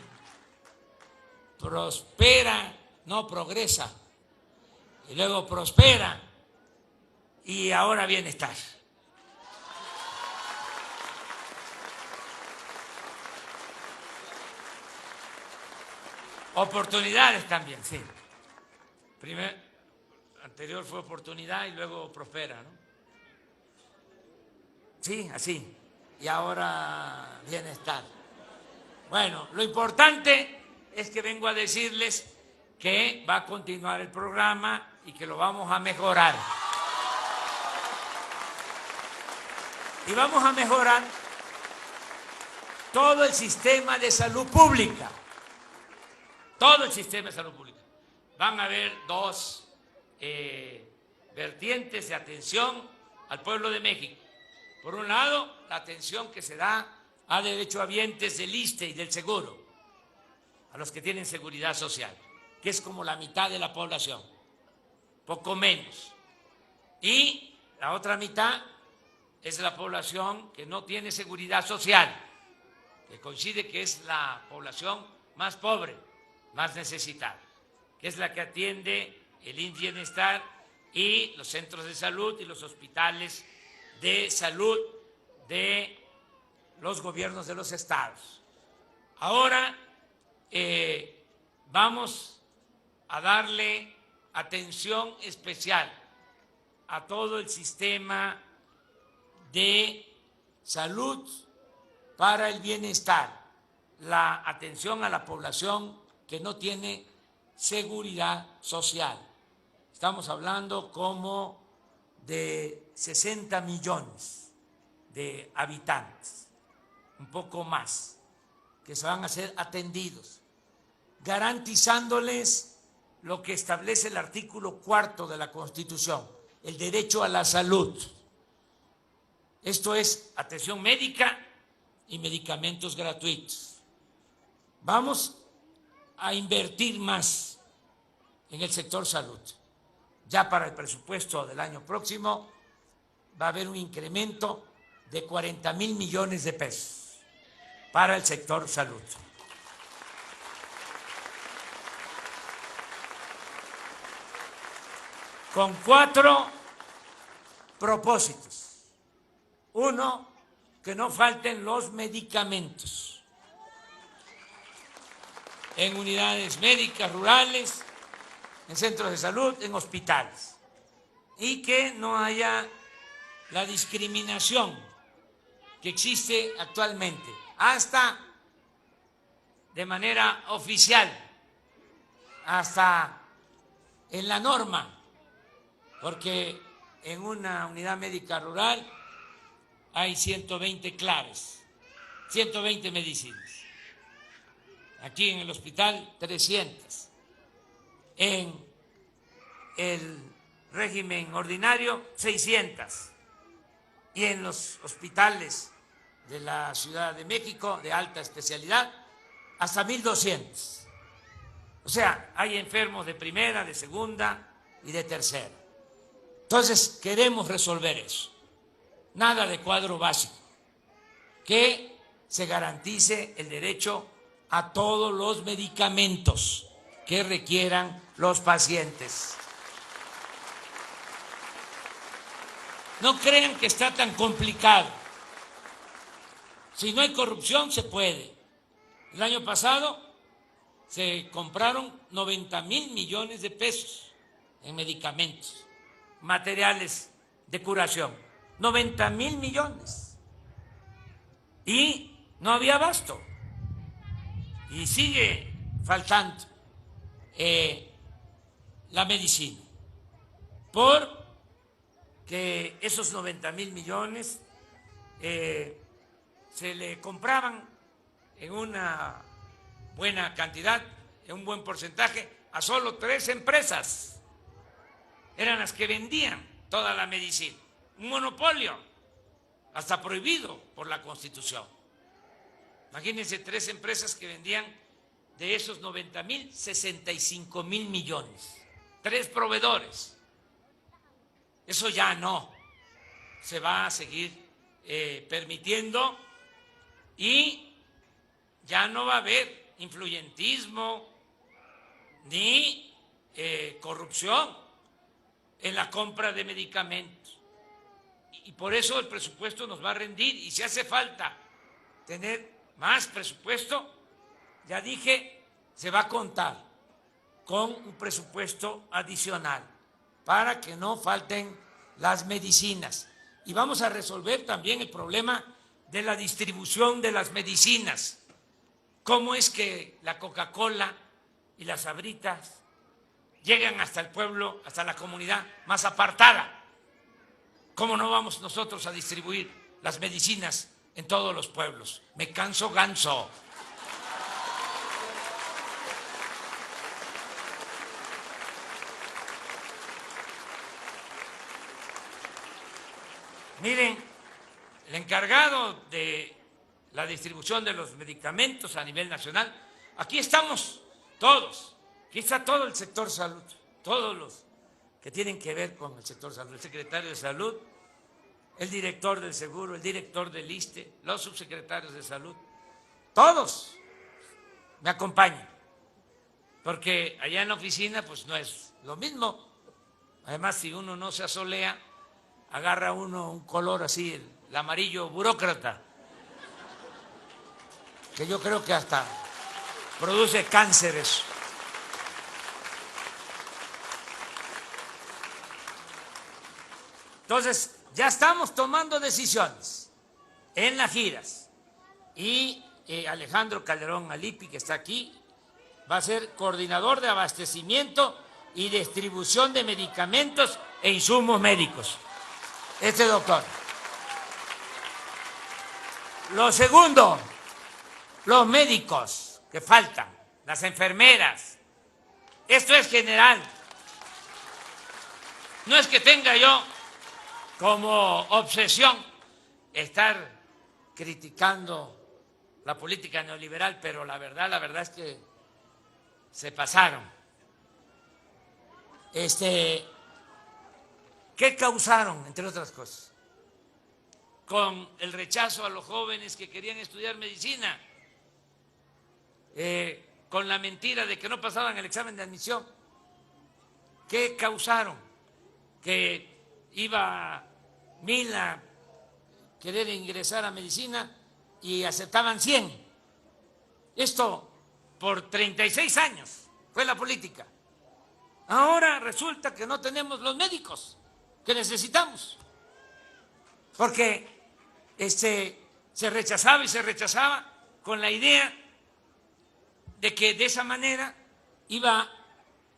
Prospera, no Progresa, y luego Prospera, y ahora Bienestar. Oportunidades también, sí. Anterior fue Oportunidad y luego Prospera, ¿no? Sí, así. Y ahora Bienestar. Bueno, lo importante es que vengo a decirles que va a continuar el programa y que lo vamos a mejorar. Y vamos a mejorar todo el sistema de salud pública. Todo el sistema de salud pública. Van a haber dos vertientes de atención al pueblo de México. Por un lado, la atención que se da a derechohabientes del ISSSTE y del Seguro, a los que tienen seguridad social, que es como la mitad de la población, poco menos. Y la otra mitad es la población que no tiene seguridad social, que coincide que es la población más pobre, más necesitada, que es la que atiende el IMSS Bienestar y los centros de salud y los hospitales de salud de los gobiernos de los estados. Ahora vamos a darle atención especial a todo el sistema de salud para el bienestar, la atención a la población que no tiene seguridad social. Estamos hablando como de 60 millones de habitantes, un poco más, que se van a ser atendidos, garantizándoles lo que establece el artículo 4 de la Constitución, el derecho a la salud. Esto es atención médica y medicamentos gratuitos. Vamos a invertir más en el sector salud. Ya para el presupuesto del año próximo va a haber un incremento de 40,000 millones de pesos para el sector salud. Con 4 propósitos. Uno, que no falten los medicamentos en unidades médicas rurales, en centros de salud, en hospitales, y que no haya la discriminación que existe actualmente, hasta de manera oficial, hasta en la norma, porque en una unidad médica rural hay 120 claves, 120 medicinas. Aquí en el hospital 300. En el régimen ordinario 600. Y en los hospitales de la Ciudad de México de alta especialidad hasta 1,200. O sea, hay enfermos de primera, de segunda y de tercera. Entonces queremos resolver eso. Nada de cuadro básico, que se garantice el derecho a todos los medicamentos que requieran los pacientes. No crean que está tan complicado. Si no hay corrupción, se puede. El año pasado se compraron 90,000 millones de pesos en medicamentos, materiales de curación. 90,000 millones. Y no había abasto. Y sigue faltando la medicina. Porque esos 90,000 millones se le compraban en una buena cantidad, en un buen porcentaje, a solo 3 empresas. Eran las que vendían toda la medicina. Un monopolio, hasta prohibido por la Constitución. Imagínense 3 empresas que vendían de esos 90,000, 65,000 millones. 3 proveedores. Eso ya no se va a seguir permitiendo y ya no va a haber influyentismo ni corrupción en la compra de medicamentos. Y por eso el presupuesto nos va a rendir. Y si hace falta tener más presupuesto, ya dije, se va a contar con un presupuesto adicional para que no falten las medicinas. Y vamos a resolver también el problema de la distribución de las medicinas. ¿Cómo es que la Coca-Cola y las Sabritas llegan hasta el pueblo, hasta la comunidad más apartada? ¿Cómo no vamos nosotros a distribuir las medicinas en todos los pueblos? Me canso ganso. Miren, el encargado de la distribución de los medicamentos a nivel nacional, aquí estamos todos, aquí está todo el sector salud, todos los que tienen que ver con el sector salud, el secretario de salud, el director del seguro, el director del ISSSTE, los subsecretarios de salud, todos me acompañan, porque allá en la oficina pues no es lo mismo. Además, si uno no se asolea, agarra uno un color así, el amarillo burócrata, que yo creo que hasta produce cánceres. Entonces, ya estamos tomando decisiones en las giras y Alejandro Calderón Alipi, que está aquí, va a ser coordinador de abastecimiento y distribución de medicamentos e insumos médicos. Este doctor. Lo segundo, los médicos que faltan, las enfermeras. Esto es general. No es que tenga yo como obsesión estar criticando la política neoliberal, pero la verdad es que se pasaron. ¿Qué causaron, entre otras cosas? Con el rechazo a los jóvenes que querían estudiar medicina, con la mentira de que no pasaban el examen de admisión. ¿Qué causaron? Que iba 1,000 a querer ingresar a medicina y aceptaban 100. Esto por 36 años fue la política. Ahora resulta que no tenemos los médicos que necesitamos, porque se rechazaba y se rechazaba con la idea de que de esa manera iba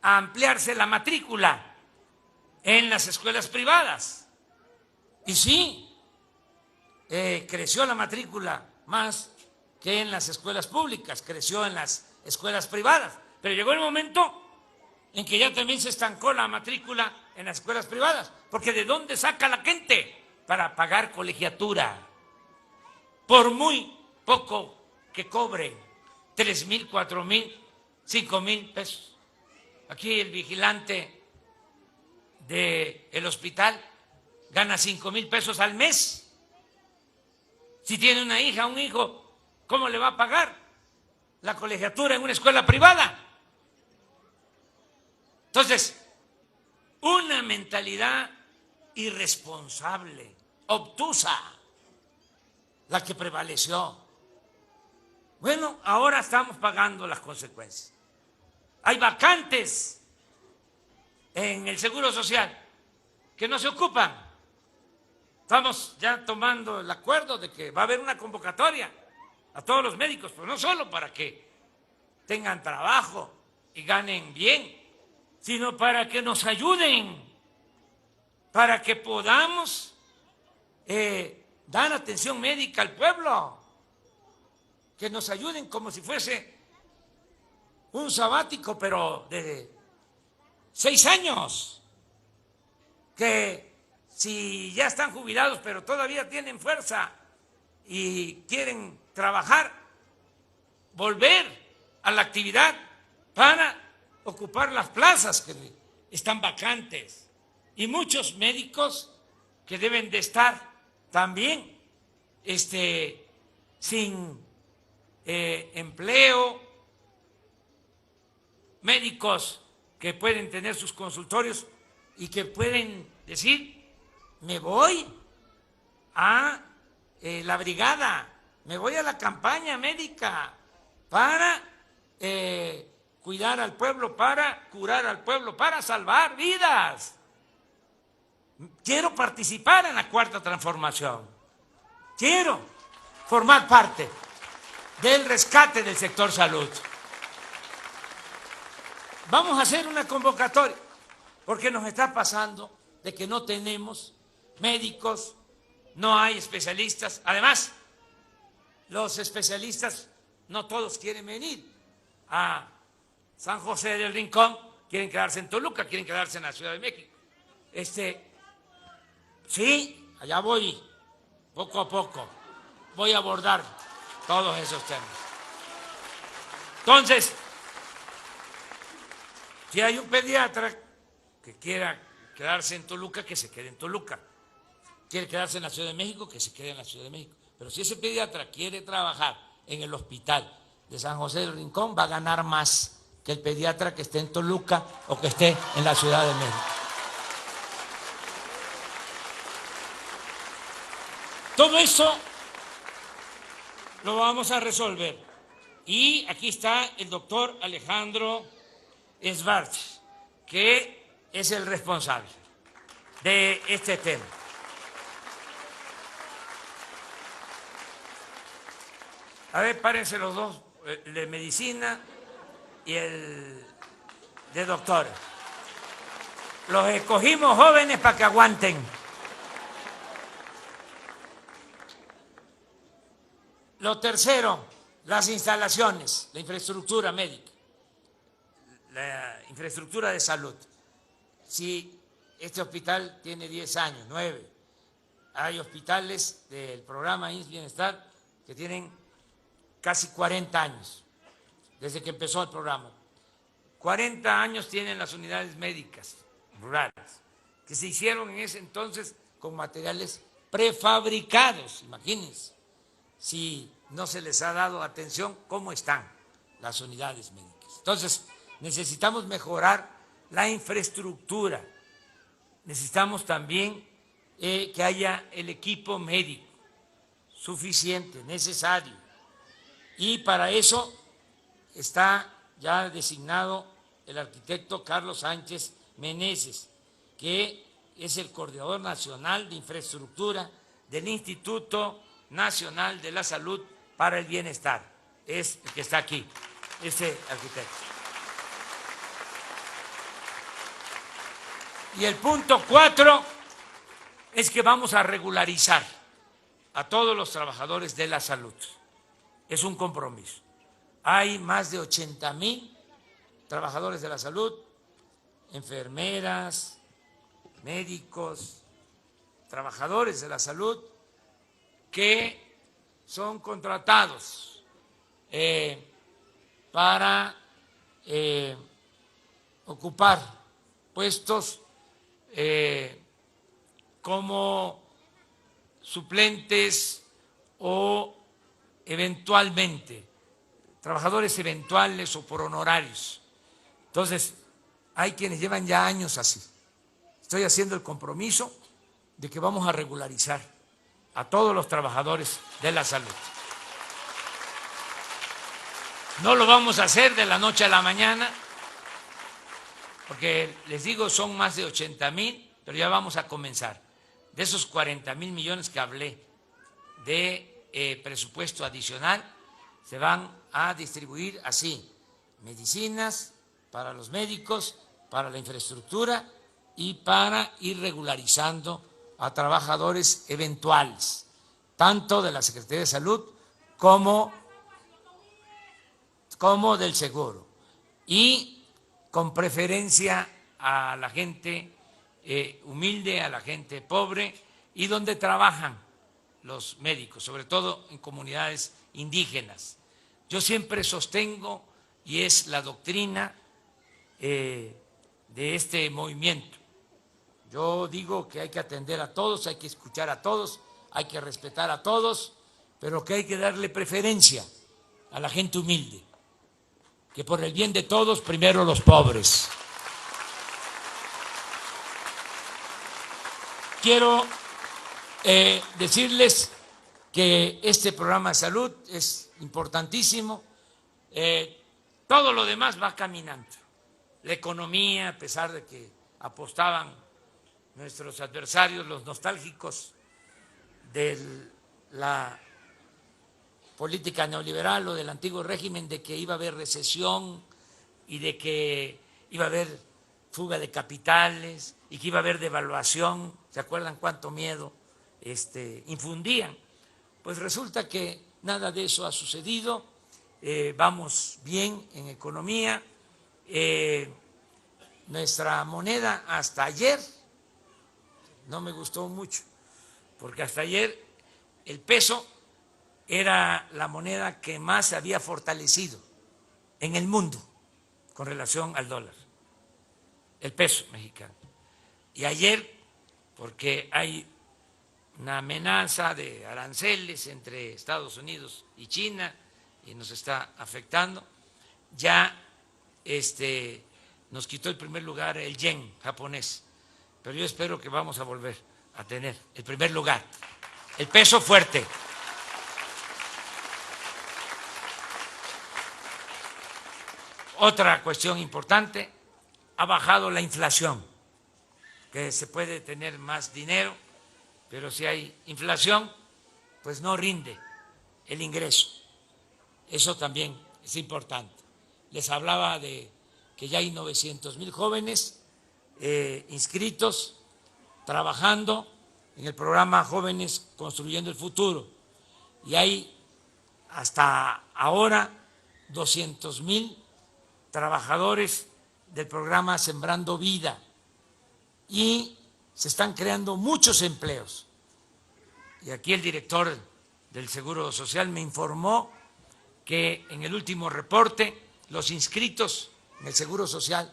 a ampliarse la matrícula en las escuelas privadas. Y sí, creció la matrícula más que en las escuelas públicas, creció en las escuelas privadas, pero llegó el momento en que ya también se estancó la matrícula en las escuelas privadas, porque ¿de dónde saca la gente para pagar colegiatura? Por muy poco que cobren, 3,000, 4,000, 5,000 pesos. Aquí el vigilante del hospital gana 5,000 pesos al mes. Si tiene una hija, un hijo, ¿cómo le va a pagar la colegiatura en una escuela privada? Entonces, una mentalidad irresponsable, obtusa, la que prevaleció. Bueno, ahora estamos pagando las consecuencias. Hay vacantes en el Seguro Social que no se ocupan. Estamos ya tomando el acuerdo de que va a haber una convocatoria a todos los médicos, pero no solo para que tengan trabajo y ganen bien, sino para que nos ayuden, para que podamos dar atención médica al pueblo, que nos ayuden como si fuese un sabático, pero de 6 años, que si ya están jubilados pero todavía tienen fuerza y quieren trabajar, volver a la actividad para ocupar las plazas que están vacantes, y muchos médicos que deben de estar también sin empleo, médicos que pueden tener sus consultorios y que pueden decir: me voy a la brigada, me voy a la campaña médica para cuidar al pueblo, para curar al pueblo, para salvar vidas. Quiero participar en la Cuarta Transformación, quiero formar parte del rescate del sector salud. Vamos a hacer una convocatoria, porque nos está pasando de que no tenemos médicos, no hay especialistas. Además, los especialistas no todos quieren venir a San José del Rincón, quieren quedarse en Toluca, quieren quedarse en la Ciudad de México. Sí, allá voy, poco a poco, voy a abordar todos esos temas. Entonces, si hay un pediatra que quiera quedarse en Toluca, que se quede en Toluca. Quiere quedarse en la Ciudad de México, que se quede en la Ciudad de México. Pero si ese pediatra quiere trabajar en el hospital de San José del Rincón, va a ganar más que el pediatra que esté en Toluca o que esté en la Ciudad de México. Todo eso lo vamos a resolver. Y aquí está el doctor Alejandro Schwartz, que es el responsable de este tema. A ver, párense los dos, el de medicina y el de doctora. Los escogimos jóvenes para que aguanten. Lo tercero, las instalaciones, la infraestructura médica, la infraestructura de salud. Si este hospital tiene 10 años, 9, hay hospitales del programa IMSS Bienestar que tienen casi 40 años, desde que empezó el programa. 40 años tienen las unidades médicas rurales, que se hicieron en ese entonces con materiales prefabricados. Imagínense, si no se les ha dado atención, ¿cómo están las unidades médicas? Entonces, necesitamos mejorar la infraestructura. Necesitamos también que haya el equipo médico suficiente, necesario. Y para eso está ya designado el arquitecto Carlos Sánchez Meneses, que es el coordinador nacional de infraestructura del Instituto Nacional de la Salud para el Bienestar. Es el que está aquí, ese arquitecto. Y el punto 4 es que vamos a regularizar a todos los trabajadores de la salud. Es un compromiso. Hay más de 80,000 trabajadores de la salud, enfermeras, médicos, trabajadores de la salud que son contratados para ocupar puestos como suplentes o eventualmente, trabajadores eventuales o por honorarios. Entonces, hay quienes llevan ya años así. Estoy haciendo el compromiso de que vamos a regularizar a todos los trabajadores de la salud. No lo vamos a hacer de la noche a la mañana, porque les digo, son más de 80,000, pero ya vamos a comenzar. De esos 40,000 millones que hablé de presupuesto adicional, se van a distribuir así: medicinas para los médicos, para la infraestructura y para ir regularizando a trabajadores eventuales, tanto de la Secretaría de Salud como del Seguro, y con preferencia a la gente humilde, a la gente pobre y donde trabajan los médicos, sobre todo en comunidades indígenas. Yo siempre sostengo, y es la doctrina de este movimiento, yo digo que hay que atender a todos, hay que escuchar a todos, hay que respetar a todos, pero que hay que darle preferencia a la gente humilde, que por el bien de todos, primero los pobres. Quiero decirles que este programa de salud es importantísimo. Todo lo demás va caminando. La economía, a pesar de que apostaban nuestros adversarios, los nostálgicos de la política neoliberal o del antiguo régimen, de que iba a haber recesión y de que iba a haber fuga de capitales y que iba a haber devaluación. ¿Se acuerdan cuánto miedo infundían? Pues resulta que nada de eso ha sucedido. Vamos bien en economía. Nuestra moneda hasta ayer no me gustó mucho, porque hasta ayer el peso era la moneda que más se había fortalecido en el mundo con relación al dólar, el peso mexicano. Y ayer, porque hay una amenaza de aranceles entre Estados Unidos y China y nos está afectando, ya nos quitó el primer lugar el yen japonés, pero yo espero que vamos a volver a tener el primer lugar, el peso fuerte. Otra cuestión importante, ha bajado la inflación, que se puede tener más dinero, pero si hay inflación, pues no rinde el ingreso. Eso también es importante. Les hablaba de que ya hay 900,000 jóvenes inscritos, trabajando en el programa Jóvenes Construyendo el Futuro, y hay hasta ahora 200,000 trabajadores del programa Sembrando Vida, y se están creando muchos empleos. Y aquí el director del Seguro Social me informó que en el último reporte los inscritos en el Seguro Social,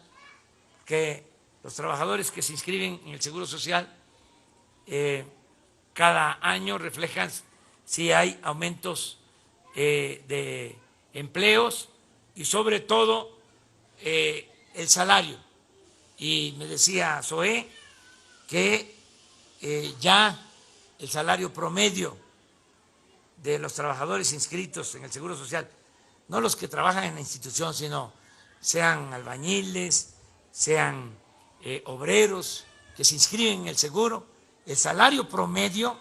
que los trabajadores que se inscriben en el Seguro Social cada año reflejan si hay aumentos de empleos y sobre todo el salario. Y me decía Zoé que ya el salario promedio de los trabajadores inscritos en el Seguro Social, no los que trabajan en la institución, sino sean albañiles, sean obreros que se inscriben en el seguro, el salario promedio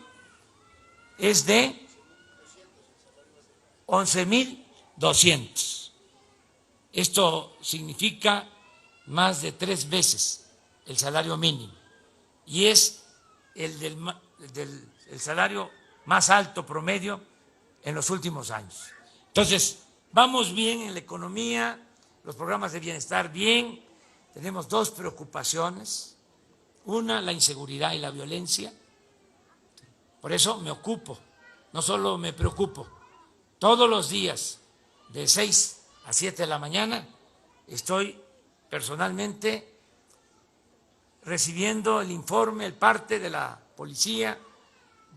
es de 11,200. Esto significa más de 3 veces el salario mínimo, y es el salario más alto promedio en los últimos años. Entonces, vamos bien en la economía, los programas de bienestar bien. Tenemos 2 preocupaciones: una, la inseguridad y la violencia. Por eso me ocupo, no solo me preocupo, todos los días de 6 a 7 de la mañana estoy personalmente recibiendo el informe, el parte de la policía,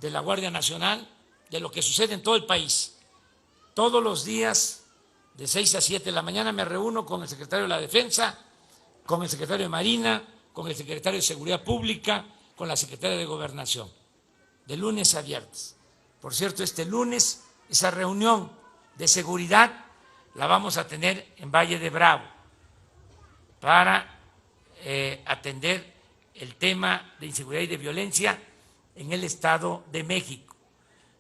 de la Guardia Nacional, de lo que sucede en todo el país. Todos los días de 6 a 7 de la mañana me reúno con el secretario de la Defensa, con el secretario de Marina, con el secretario de Seguridad Pública, con la Secretaría de Gobernación, de lunes a viernes. Por cierto, este lunes esa reunión de seguridad la vamos a tener en Valle de Bravo para atender el tema de inseguridad y de violencia en el Estado de México.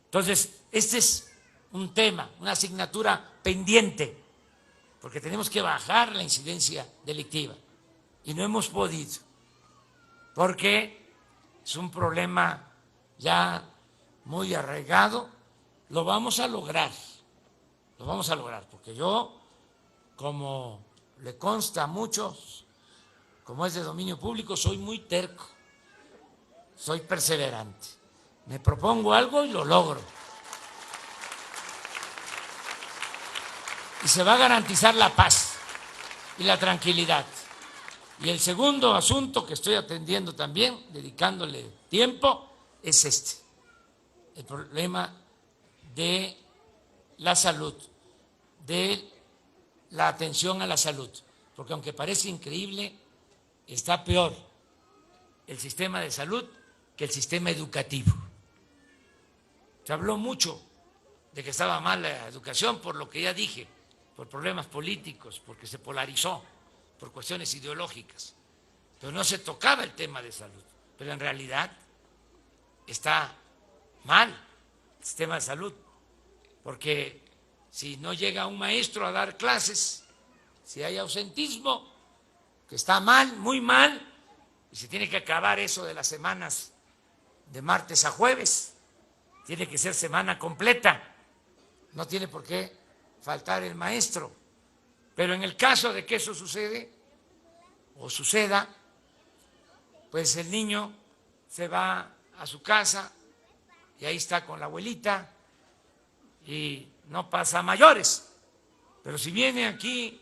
Entonces, este es un tema, una asignatura pendiente, porque tenemos que bajar la incidencia delictiva y no hemos podido, porque es un problema ya muy arraigado. Lo vamos a lograr, porque yo, como le consta a muchos, como es de dominio público, soy muy terco, soy perseverante. Me propongo algo y lo logro. Y se va a garantizar la paz y la tranquilidad. Y el segundo asunto que estoy atendiendo también, dedicándole tiempo, es este, el problema de la salud, de la atención a la salud. Porque aunque parece increíble, está peor el sistema de salud que el sistema educativo. Se habló mucho de que estaba mal la educación por lo que ya dije, por problemas políticos, porque se polarizó, por cuestiones ideológicas. Pero no se tocaba el tema de salud. Pero en realidad está mal el sistema de salud, porque si no llega un maestro a dar clases, si hay ausentismo, que está mal, muy mal, y se tiene que acabar eso de las semanas de martes a jueves, tiene que ser semana completa, no tiene por qué faltar el maestro. Pero en el caso de que eso sucede o suceda, pues el niño se va a su casa y ahí está con la abuelita y no pasa a mayores. Pero si viene aquí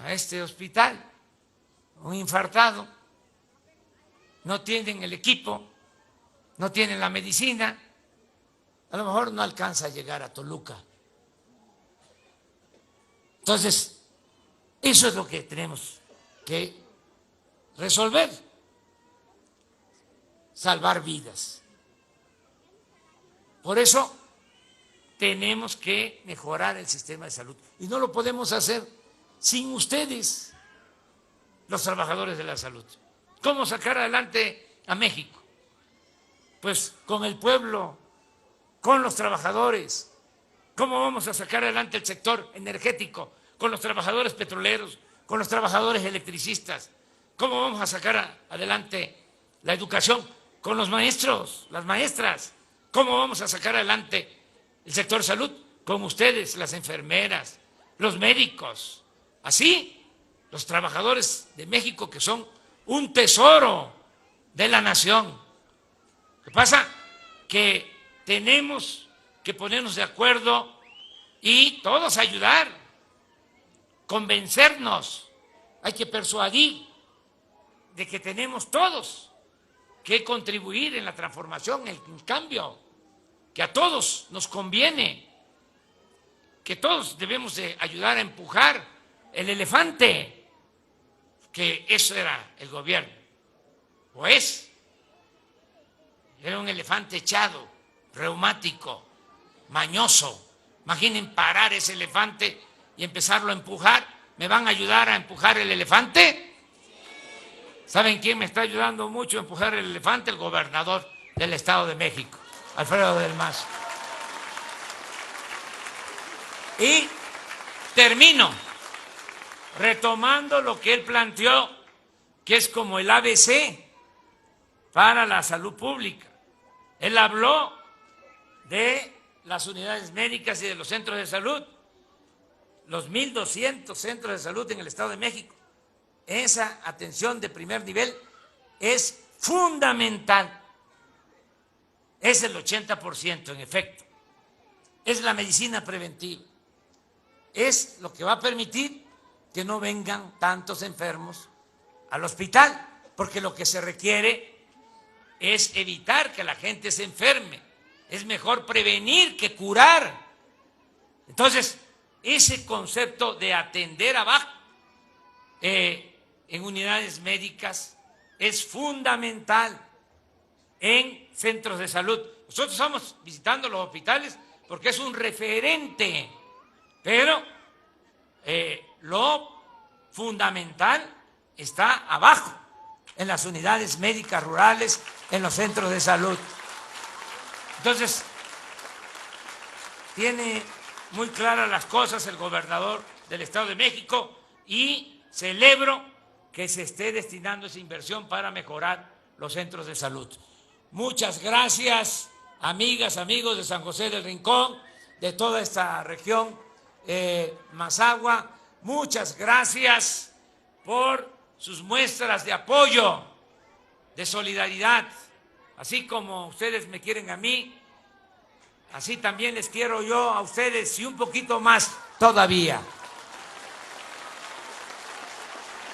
a este hospital un infartado, no tienen el equipo, no tienen la medicina, a lo mejor no alcanza a llegar a Toluca. Entonces, eso es lo que tenemos que resolver, salvar vidas. Por eso tenemos que mejorar el sistema de salud y no lo podemos hacer sin ustedes, los trabajadores de la salud. ¿Cómo sacar adelante a México? Pues con el pueblo, con los trabajadores. ¿Cómo vamos a sacar adelante el sector energético? Con los trabajadores petroleros, con los trabajadores electricistas. ¿Cómo vamos a sacar adelante la educación? Con los maestros, las maestras. ¿Cómo vamos a sacar adelante el sector salud? Con ustedes, las enfermeras, los médicos. Así, los trabajadores de México, que son un tesoro de la nación. Lo que pasa que tenemos que ponernos de acuerdo y todos ayudar, convencernos, hay que persuadir de que tenemos todos que contribuir en la transformación, en el cambio, que a todos nos conviene, que todos debemos de ayudar a empujar el elefante, que eso era el gobierno, o es, era un elefante echado, reumático, mañoso. Imaginen parar ese elefante y empezarlo a empujar. ¿Me van a ayudar a empujar el elefante? ¿Saben quién me está ayudando mucho a empujar el elefante? El gobernador del Estado de México, Alfredo del Mazo. Y termino retomando lo que él planteó, que es como el ABC para la salud pública. Él habló de las unidades médicas y de los centros de salud, los 1.200 centros de salud en el Estado de México. Esa atención de primer nivel es fundamental. Es el 80%, en efecto. Es la medicina preventiva. Es lo que va a permitir que no vengan tantos enfermos al hospital, porque lo que se requiere es evitar que la gente se enferme. Es mejor prevenir que curar. Entonces, ese concepto de atender abajo en unidades médicas es fundamental. en centros de salud. Nosotros estamos visitando los hospitales porque es un referente, pero lo fundamental está abajo, en las unidades médicas rurales, en los centros de salud. Entonces, tiene muy claras las cosas el gobernador del Estado de México y celebro que se esté destinando esa inversión para mejorar los centros de salud. Muchas gracias, amigas, amigos de San José del Rincón, de toda esta región, Mazahua. Muchas gracias por sus muestras de apoyo, de solidaridad. Así como ustedes me quieren a mí, así también les quiero yo a ustedes y un poquito más todavía.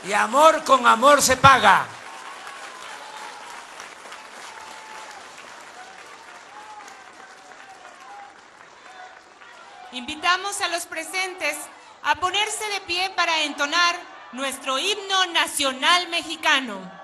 Y amor con amor se paga. Invitamos a los presentes a ponerse de pie para entonar nuestro himno nacional mexicano.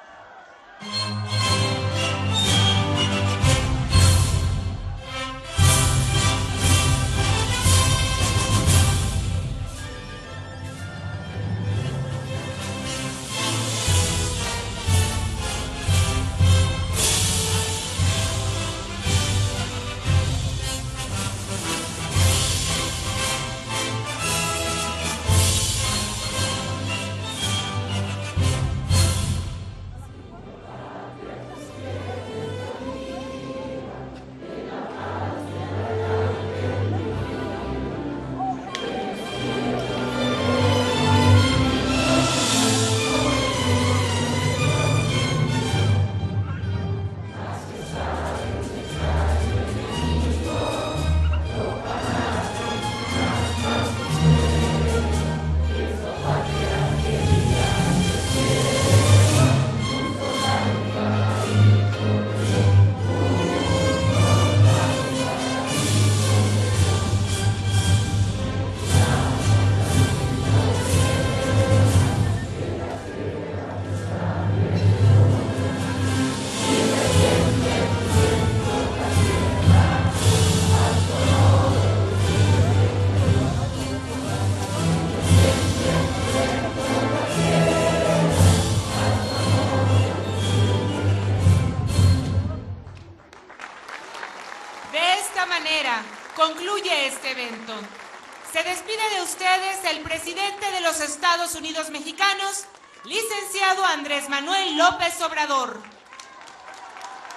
Concluye este evento. Se despide de ustedes el presidente de los Estados Unidos mexicanos, licenciado Andrés Manuel López Obrador.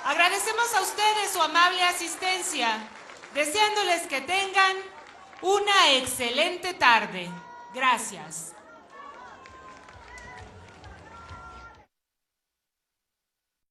Agradecemos a ustedes su amable asistencia, deseándoles que tengan una excelente tarde. Gracias.